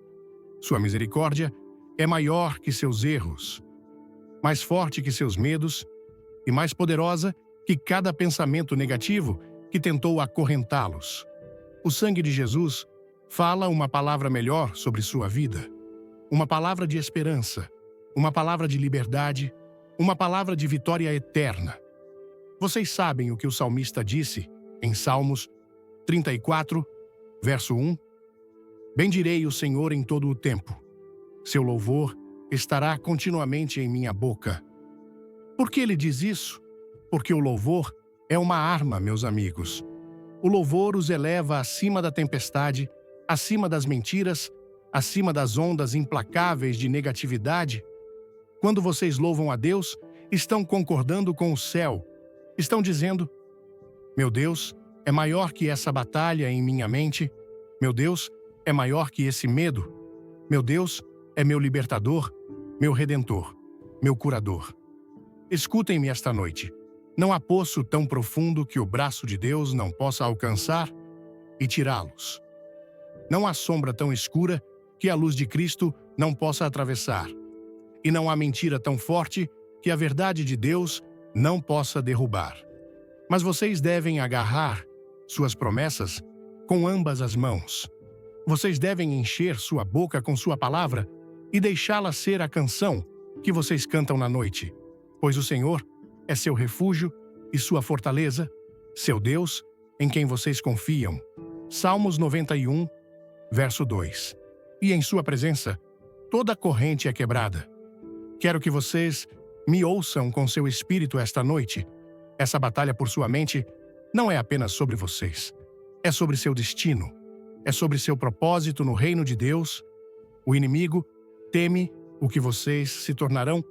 S1: Sua misericórdia é maior que seus erros, mais forte que seus medos e mais poderosa que cada pensamento negativo que tentou acorrentá-los. O sangue de Jesus fala uma palavra melhor sobre sua vida, uma palavra de esperança, uma palavra de liberdade, uma palavra de vitória eterna. Vocês sabem o que o salmista disse em Salmos 34, verso 1? Bendirei o Senhor em todo o tempo. Seu louvor estará continuamente em minha boca. Por que ele diz isso? Porque o louvor é uma arma, meus amigos. O louvor os eleva acima da tempestade, acima das mentiras, acima das ondas implacáveis de negatividade. Quando vocês louvam a Deus, estão concordando com o céu. Estão dizendo: meu Deus é maior que essa batalha em minha mente. Meu Deus é maior que esse medo. Meu Deus é meu libertador, meu redentor, meu curador. Escutem-me esta noite. Não há poço tão profundo que o braço de Deus não possa alcançar e tirá-los. Não há sombra tão escura que a luz de Cristo não possa atravessar. E não há mentira tão forte que a verdade de Deus não possa derrubar. Mas vocês devem agarrar suas promessas com ambas as mãos. Vocês devem encher sua boca com sua palavra e deixá-la ser a canção que vocês cantam na noite, pois o Senhor é seu refúgio e sua fortaleza, seu Deus, em quem vocês confiam. Salmos 91, verso 2. E em sua presença, toda corrente é quebrada. Quero que vocês me ouçam com seu espírito esta noite. Essa batalha por sua mente não é apenas sobre vocês. É sobre seu destino. É sobre seu propósito no reino de Deus. O inimigo teme o que vocês se tornarão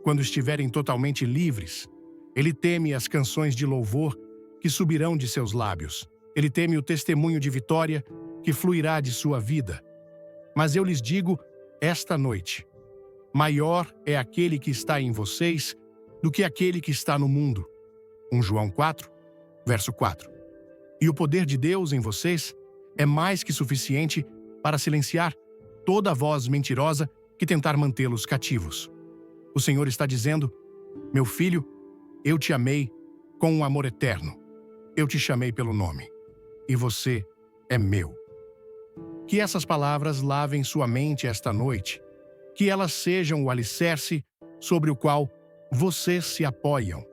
S1: quando estiverem totalmente livres. Ele teme as canções de louvor que subirão de seus lábios. Ele teme o testemunho de vitória que fluirá de sua vida. Mas eu lhes digo esta noite: maior é aquele que está em vocês do que aquele que está no mundo. 1 João 4, verso 4. E o poder de Deus em vocês é mais que suficiente para silenciar toda voz mentirosa que tentar mantê-los cativos. O Senhor está dizendo: meu filho, eu te amei com um amor eterno. Eu te chamei pelo nome. E você é meu. Que essas palavras lavem sua mente esta noite. que elas sejam o alicerce sobre o qual vocês se apoiam.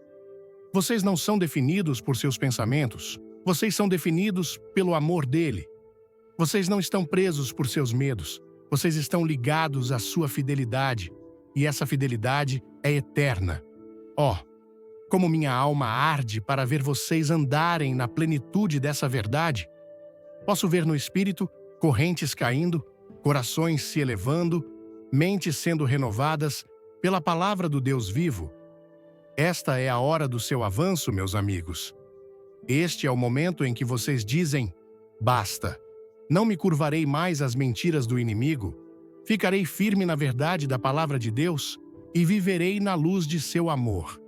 S1: Vocês não são definidos por seus pensamentos, vocês são definidos pelo amor dele. Vocês não estão presos por seus medos, vocês estão ligados à sua fidelidade, e essa fidelidade é eterna. Oh, como minha alma arde para ver vocês andarem na plenitude dessa verdade. Posso ver no espírito correntes caindo, corações se elevando, mentes sendo renovadas pela palavra do Deus vivo. Esta é a hora do seu avanço, meus amigos. Este é o momento em que vocês dizem: basta. Não me curvarei mais às mentiras do inimigo. Ficarei firme na verdade da palavra de Deus e viverei na luz de seu amor.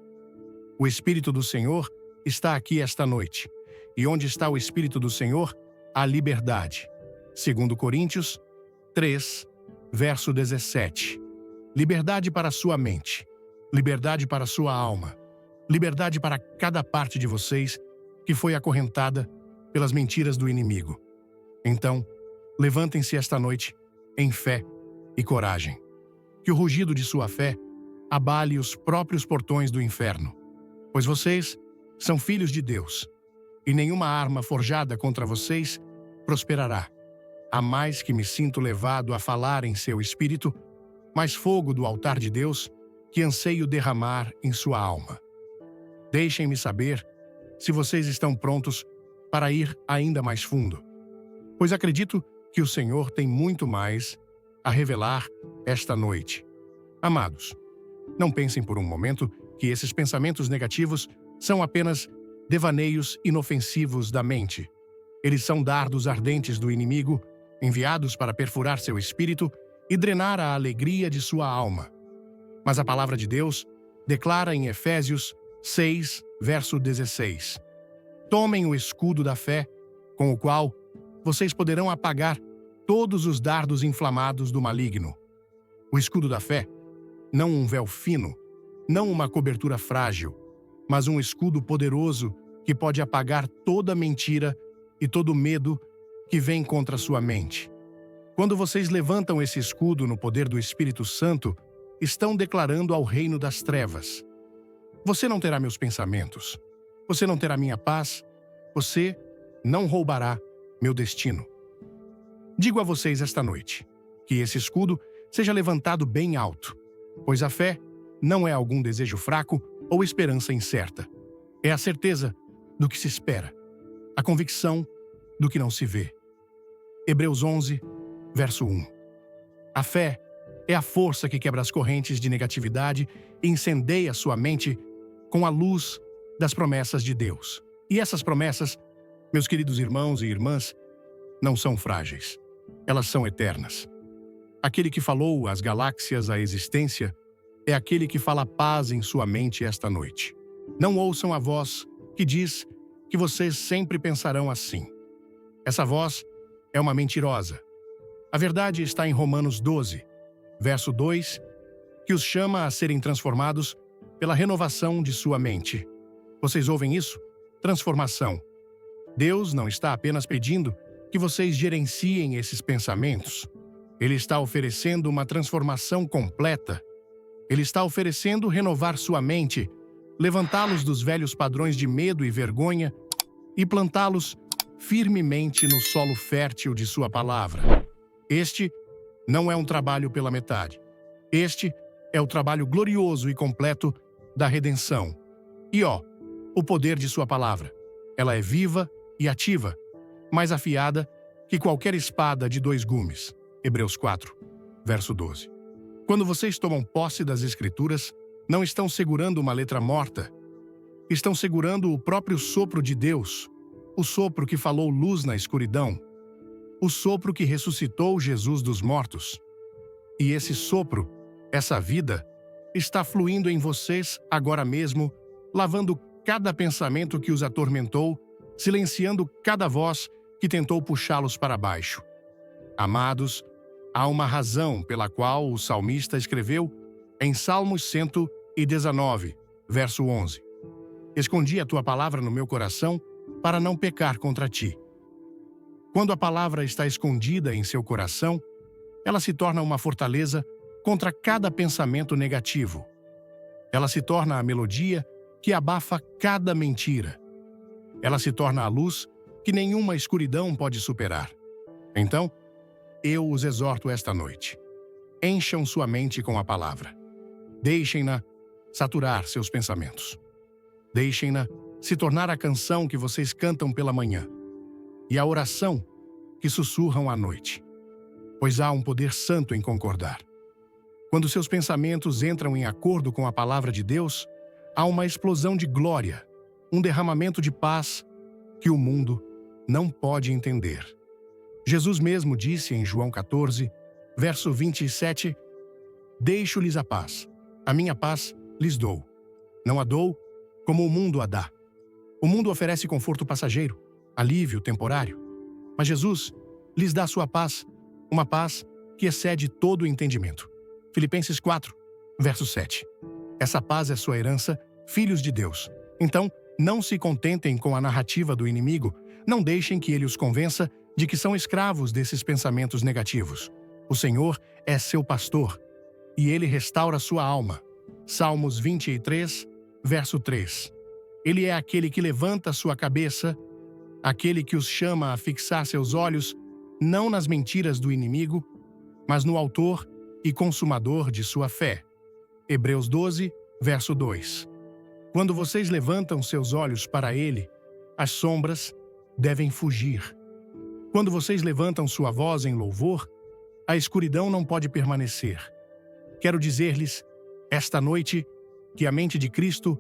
S1: O Espírito do Senhor está aqui esta noite. E onde está o Espírito do Senhor, há liberdade. 2 Coríntios 3, verso 17. Liberdade para sua mente. Liberdade para sua alma. Liberdade para cada parte de vocês que foi acorrentada pelas mentiras do inimigo. Então, levantem-se esta noite em fé e coragem. Que o rugido de sua fé abale os próprios portões do inferno. Pois vocês são filhos de Deus, e nenhuma arma forjada contra vocês prosperará. Há mais que me sinto levado a falar em seu espírito, mais fogo do altar de Deus que anseio derramar em sua alma. Deixem-me saber se vocês estão prontos para ir ainda mais fundo, pois acredito que o Senhor tem muito mais a revelar esta noite. Amados, não pensem por um momento que esses pensamentos negativos são apenas devaneios inofensivos da mente. Eles são dardos ardentes do inimigo, enviados para perfurar seu espírito e drenar a alegria de sua alma. Mas a palavra de Deus declara em Efésios 6, verso 16: tomem o escudo da fé, com o qual vocês poderão apagar todos os dardos inflamados do maligno. O escudo da fé, não um véu fino, não uma cobertura frágil, mas um escudo poderoso que pode apagar toda mentira e todo medo que vem contra sua mente. Quando vocês levantam esse escudo no poder do Espírito Santo, estão declarando ao reino das trevas: você não terá meus pensamentos, você não terá minha paz, você não roubará meu destino. Digo a vocês esta noite que esse escudo seja levantado bem alto, pois a fé não é algum desejo fraco ou esperança incerta. É a certeza do que se espera, a convicção do que não se vê. Hebreus 11, verso 1. A fé é a força que quebra as correntes de negatividade e incendeia sua mente com a luz das promessas de Deus. E essas promessas, meus queridos irmãos e irmãs, não são frágeis. Elas são eternas. Aquele que falou às galáxias à existência é aquele que fala paz em sua mente esta noite. Não ouçam a voz que diz que vocês sempre pensarão assim. Essa voz é uma mentirosa. A verdade está em Romanos 12, verso 2, que os chama a serem transformados pela renovação de sua mente. Vocês ouvem isso? Transformação. Deus não está apenas pedindo que vocês gerenciem esses pensamentos. Ele está oferecendo uma transformação completa. Ele está oferecendo renovar sua mente, levantá-los dos velhos padrões de medo e vergonha e plantá-los firmemente no solo fértil de sua palavra. Este não é um trabalho pela metade. Este é o trabalho glorioso e completo da redenção. E o poder de sua palavra. Ela é viva e ativa, mais afiada que qualquer espada de 2 gumes. Hebreus 4, verso 12. Quando vocês tomam posse das Escrituras, não estão segurando uma letra morta. Estão segurando o próprio sopro de Deus, o sopro que falou luz na escuridão, o sopro que ressuscitou Jesus dos mortos. E esse sopro, essa vida, está fluindo em vocês agora mesmo, lavando cada pensamento que os atormentou, silenciando cada voz que tentou puxá-los para baixo. Amados, há uma razão pela qual o salmista escreveu em Salmos 119, verso 11: escondi a tua palavra no meu coração para não pecar contra ti. Quando a palavra está escondida em seu coração, ela se torna uma fortaleza contra cada pensamento negativo. Ela se torna a melodia que abafa cada mentira. Ela se torna a luz que nenhuma escuridão pode superar. Então, eu os exorto esta noite. Encham sua mente com a palavra. Deixem-na saturar seus pensamentos. Deixem-na se tornar a canção que vocês cantam pela manhã e a oração que sussurram à noite, pois há um poder santo em concordar. Quando seus pensamentos entram em acordo com a palavra de Deus, há uma explosão de glória, um derramamento de paz que o mundo não pode entender. Jesus mesmo disse em João 14, verso 27, Deixo-lhes a paz, a minha paz lhes dou. Não a dou como o mundo a dá. O mundo oferece conforto passageiro, alívio temporário. Mas Jesus lhes dá sua paz, uma paz que excede todo o entendimento. Filipenses 4, verso 7. Essa paz é sua herança, filhos de Deus. Então, não se contentem com a narrativa do inimigo, não deixem que ele os convença de que são escravos desses pensamentos negativos. O Senhor é seu pastor, e ele restaura sua alma. Salmos 23, verso 3. Ele é aquele que levanta sua cabeça, aquele que os chama a fixar seus olhos, não nas mentiras do inimigo, mas no autor e consumador de sua fé. Hebreus 12, verso 2. Quando vocês levantam seus olhos para ele, as sombras devem fugir. Quando vocês levantam sua voz em louvor, a escuridão não pode permanecer. Quero dizer-lhes, esta noite, que a mente de Cristo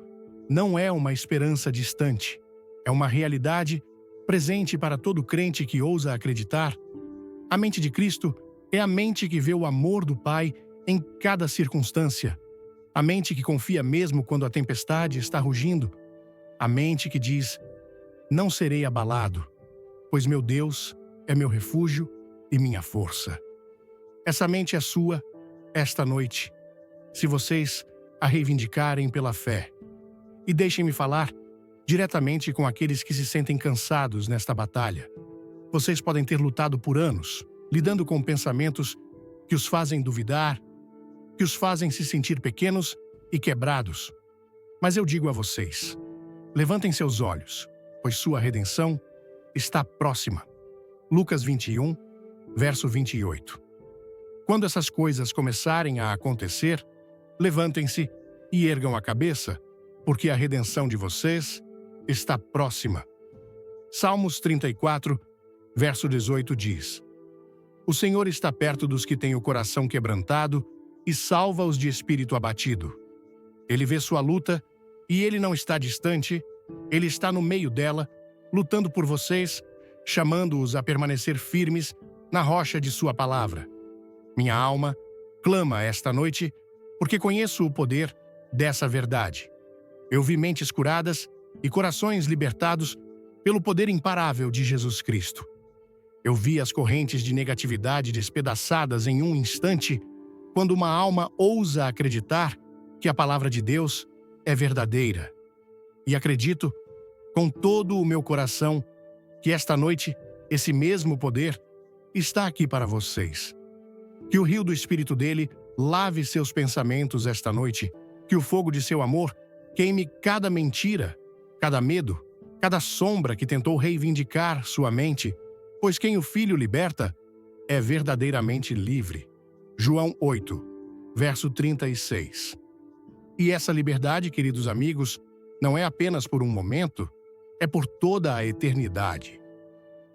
S1: não é uma esperança distante, é uma realidade presente para todo crente que ousa acreditar. A mente de Cristo é a mente que vê o amor do Pai em cada circunstância. A mente que confia mesmo quando a tempestade está rugindo. A mente que diz, não serei abalado, pois meu Deus é meu refúgio e minha força. Essa mente é sua, esta noite, se vocês a reivindicarem pela fé. E deixem-me falar diretamente com aqueles que se sentem cansados nesta batalha. Vocês podem ter lutado por anos, lidando com pensamentos que os fazem duvidar, que os fazem se sentir pequenos e quebrados. Mas eu digo a vocês, levantem seus olhos, pois sua redenção está próxima. Lucas 21, verso 28. Quando essas coisas começarem a acontecer, levantem-se e ergam a cabeça, porque a redenção de vocês está próxima. Salmos 34, verso 18 diz: O Senhor está perto dos que têm o coração quebrantado e salva-os de espírito abatido. Ele vê sua luta e ele não está distante, ele está no meio dela, lutando por vocês, chamando-os a permanecer firmes na rocha de sua palavra. Minha alma clama esta noite, porque conheço o poder dessa verdade. Eu vi mentes curadas e corações libertados pelo poder imparável de Jesus Cristo. Eu vi as correntes de negatividade despedaçadas em um instante, quando uma alma ousa acreditar que a palavra de Deus é verdadeira. E acredito, com todo o meu coração, que esta noite, esse mesmo poder está aqui para vocês. Que o rio do Espírito dele lave seus pensamentos esta noite, que o fogo de seu amor queime cada mentira, cada medo, cada sombra que tentou reivindicar sua mente, pois quem o Filho liberta é verdadeiramente livre. João 8, verso 36. E essa liberdade, queridos amigos, não é apenas por um momento, é por toda a eternidade.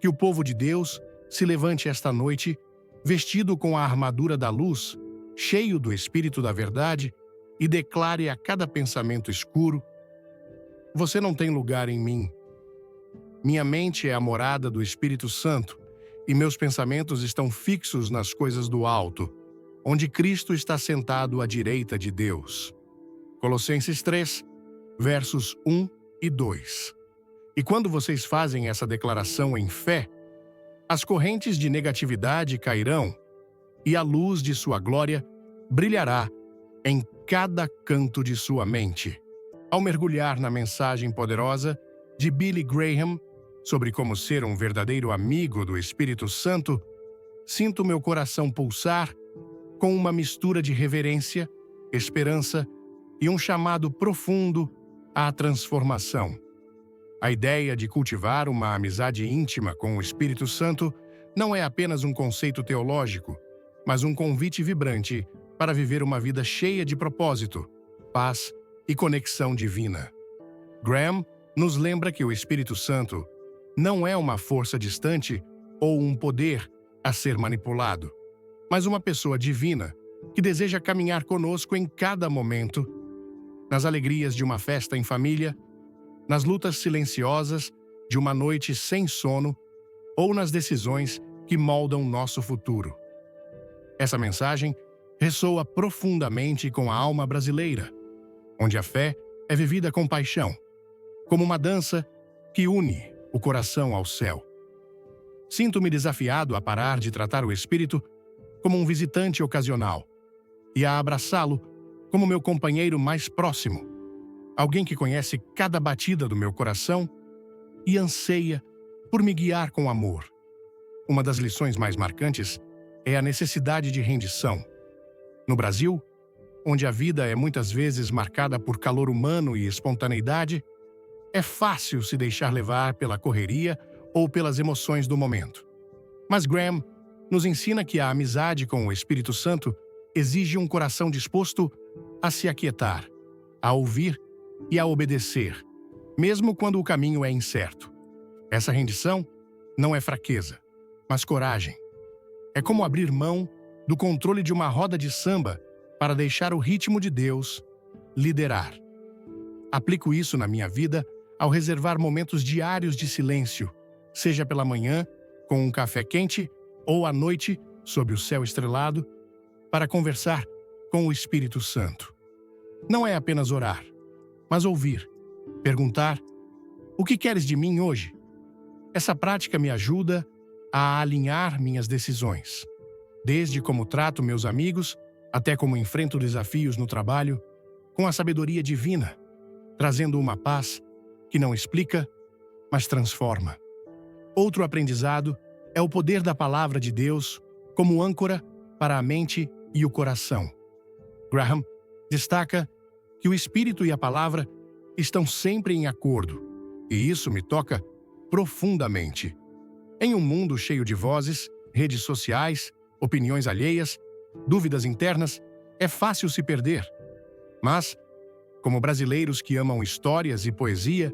S1: Que o povo de Deus se levante esta noite, vestido com a armadura da luz, cheio do Espírito da verdade, e declare a cada pensamento escuro: Você não tem lugar em mim. Minha mente é a morada do Espírito Santo, e meus pensamentos estão fixos nas coisas do alto, onde Cristo está sentado à direita de Deus. Colossenses 3, versos 1 e 2. E quando vocês fazem essa declaração em fé, as correntes de negatividade cairão, e a luz de sua glória brilhará em cada canto de sua mente. Ao mergulhar na mensagem poderosa de Billy Graham sobre como ser um verdadeiro amigo do Espírito Santo, sinto meu coração pulsar com uma mistura de reverência, esperança e um chamado profundo à transformação. A ideia de cultivar uma amizade íntima com o Espírito Santo não é apenas um conceito teológico, mas um convite vibrante para viver uma vida cheia de propósito, paz e conexão divina. Graham nos lembra que o Espírito Santo não é uma força distante ou um poder a ser manipulado, mas uma pessoa divina que deseja caminhar conosco em cada momento, nas alegrias de uma festa em família, nas lutas silenciosas de uma noite sem sono ou nas decisões que moldam nosso futuro. Essa mensagem ressoa profundamente com a alma brasileira, onde a fé é vivida com paixão, como uma dança que une o coração ao céu. Sinto-me desafiado a parar de tratar o Espírito como um visitante ocasional e a abraçá-lo como meu companheiro mais próximo, alguém que conhece cada batida do meu coração e anseia por me guiar com amor. Uma das lições mais marcantes é a necessidade de rendição. No Brasil, onde a vida é muitas vezes marcada por calor humano e espontaneidade, é fácil se deixar levar pela correria ou pelas emoções do momento. Mas Graham nos ensina que a amizade com o Espírito Santo exige um coração disposto a se aquietar, a ouvir e a obedecer, mesmo quando o caminho é incerto. Essa rendição não é fraqueza, mas coragem. É como abrir mão do controle de uma roda de samba para deixar o ritmo de Deus liderar. Aplico isso na minha vida ao reservar momentos diários de silêncio, seja pela manhã, com um café quente, ou à noite, sob o céu estrelado, para conversar com o Espírito Santo. Não é apenas orar, mas ouvir, perguntar: o que queres de mim hoje? Essa prática me ajuda a alinhar minhas decisões, desde como trato meus amigos até como enfrento desafios no trabalho, com a sabedoria divina, trazendo uma paz que não explica, mas transforma. Outro aprendizado é o poder da palavra de Deus como âncora para a mente e o coração. Graham destaca que o Espírito e a palavra estão sempre em acordo, e isso me toca profundamente. Em um mundo cheio de vozes, redes sociais, opiniões alheias, dúvidas internas, é fácil se perder. Mas, como brasileiros que amam histórias e poesia,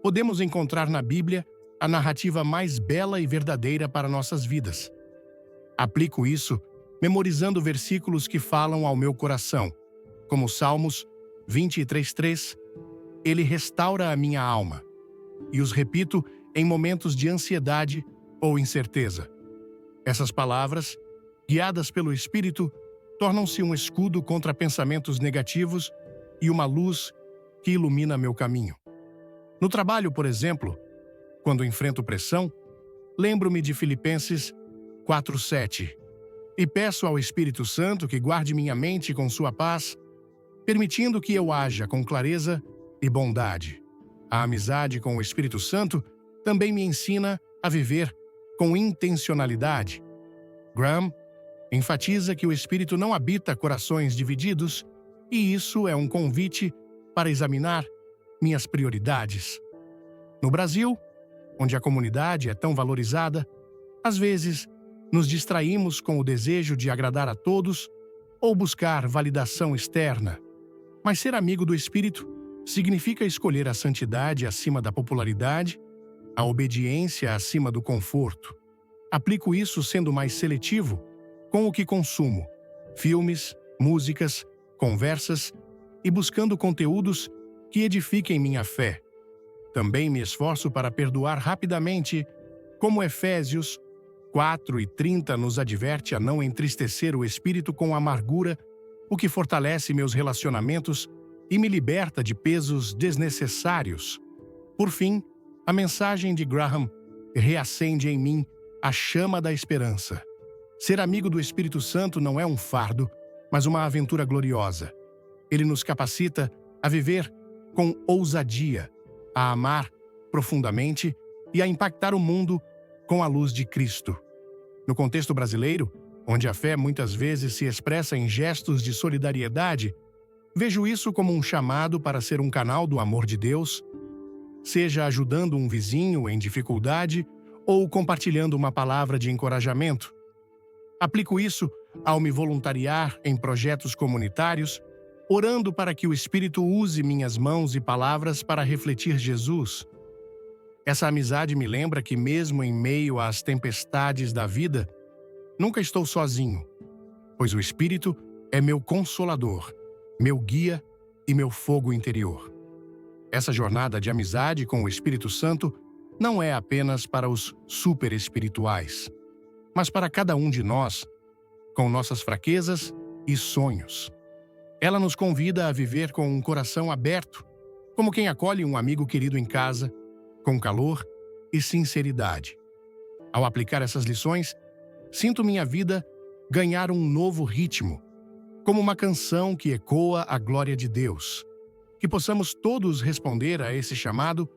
S1: podemos encontrar na Bíblia a narrativa mais bela e verdadeira para nossas vidas. Aplico isso memorizando versículos que falam ao meu coração, como Salmos 23:3, Ele restaura a minha alma, e os repito em momentos de ansiedade ou incerteza. Essas palavras, guiadas pelo Espírito, tornam-se um escudo contra pensamentos negativos e uma luz que ilumina meu caminho. No trabalho, por exemplo, quando enfrento pressão, lembro-me de Filipenses 4:7 e peço ao Espírito Santo que guarde minha mente com sua paz, permitindo que eu haja com clareza e bondade. A amizade com o Espírito Santo também me ensina a viver com intencionalidade. Graham enfatiza que o Espírito não habita corações divididos, e isso é um convite para examinar minhas prioridades. No Brasil, onde a comunidade é tão valorizada, às vezes nos distraímos com o desejo de agradar a todos ou buscar validação externa. Mas ser amigo do Espírito significa escolher a santidade acima da popularidade, a obediência acima do conforto. Aplico isso sendo mais seletivo com o que consumo: filmes, músicas, conversas e buscando conteúdos que edifiquem minha fé. Também me esforço para perdoar rapidamente, como Efésios 4:30 nos adverte a não entristecer o espírito com amargura, o que fortalece meus relacionamentos e me liberta de pesos desnecessários. Por fim, a mensagem de Graham reacende em mim a chama da esperança. Ser amigo do Espírito Santo não é um fardo, mas uma aventura gloriosa. Ele nos capacita a viver com ousadia, a amar profundamente e a impactar o mundo com a luz de Cristo. No contexto brasileiro, onde a fé muitas vezes se expressa em gestos de solidariedade, vejo isso como um chamado para ser um canal do amor de Deus, seja ajudando um vizinho em dificuldade ou compartilhando uma palavra de encorajamento. Aplico isso ao me voluntariar em projetos comunitários, orando para que o Espírito use minhas mãos e palavras para refletir Jesus. Essa amizade me lembra que, mesmo em meio às tempestades da vida, nunca estou sozinho, pois o Espírito é meu consolador, meu guia e meu fogo interior. Essa jornada de amizade com o Espírito Santo não é apenas para os super-espirituais, mas para cada um de nós, com nossas fraquezas e sonhos. Ela nos convida a viver com um coração aberto, como quem acolhe um amigo querido em casa, com calor e sinceridade. Ao aplicar essas lições, sinto minha vida ganhar um novo ritmo, como uma canção que ecoa a glória de Deus. Que possamos todos responder a esse chamado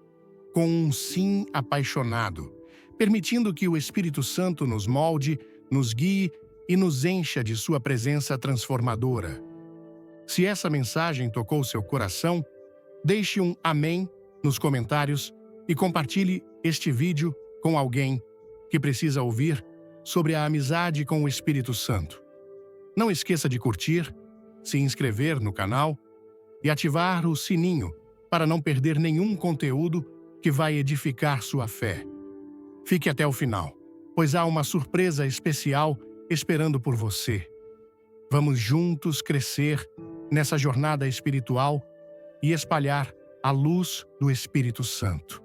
S1: com um sim apaixonado, permitindo que o Espírito Santo nos molde, nos guie e nos encha de sua presença transformadora. Se essa mensagem tocou seu coração, deixe um amém nos comentários e compartilhe este vídeo com alguém que precisa ouvir sobre a amizade com o Espírito Santo. Não esqueça de curtir, se inscrever no canal e ativar o sininho para não perder nenhum conteúdo que vai edificar sua fé. Fique até o final, pois há uma surpresa especial esperando por você. Vamos juntos crescer nessa jornada espiritual e espalhar a luz do Espírito Santo.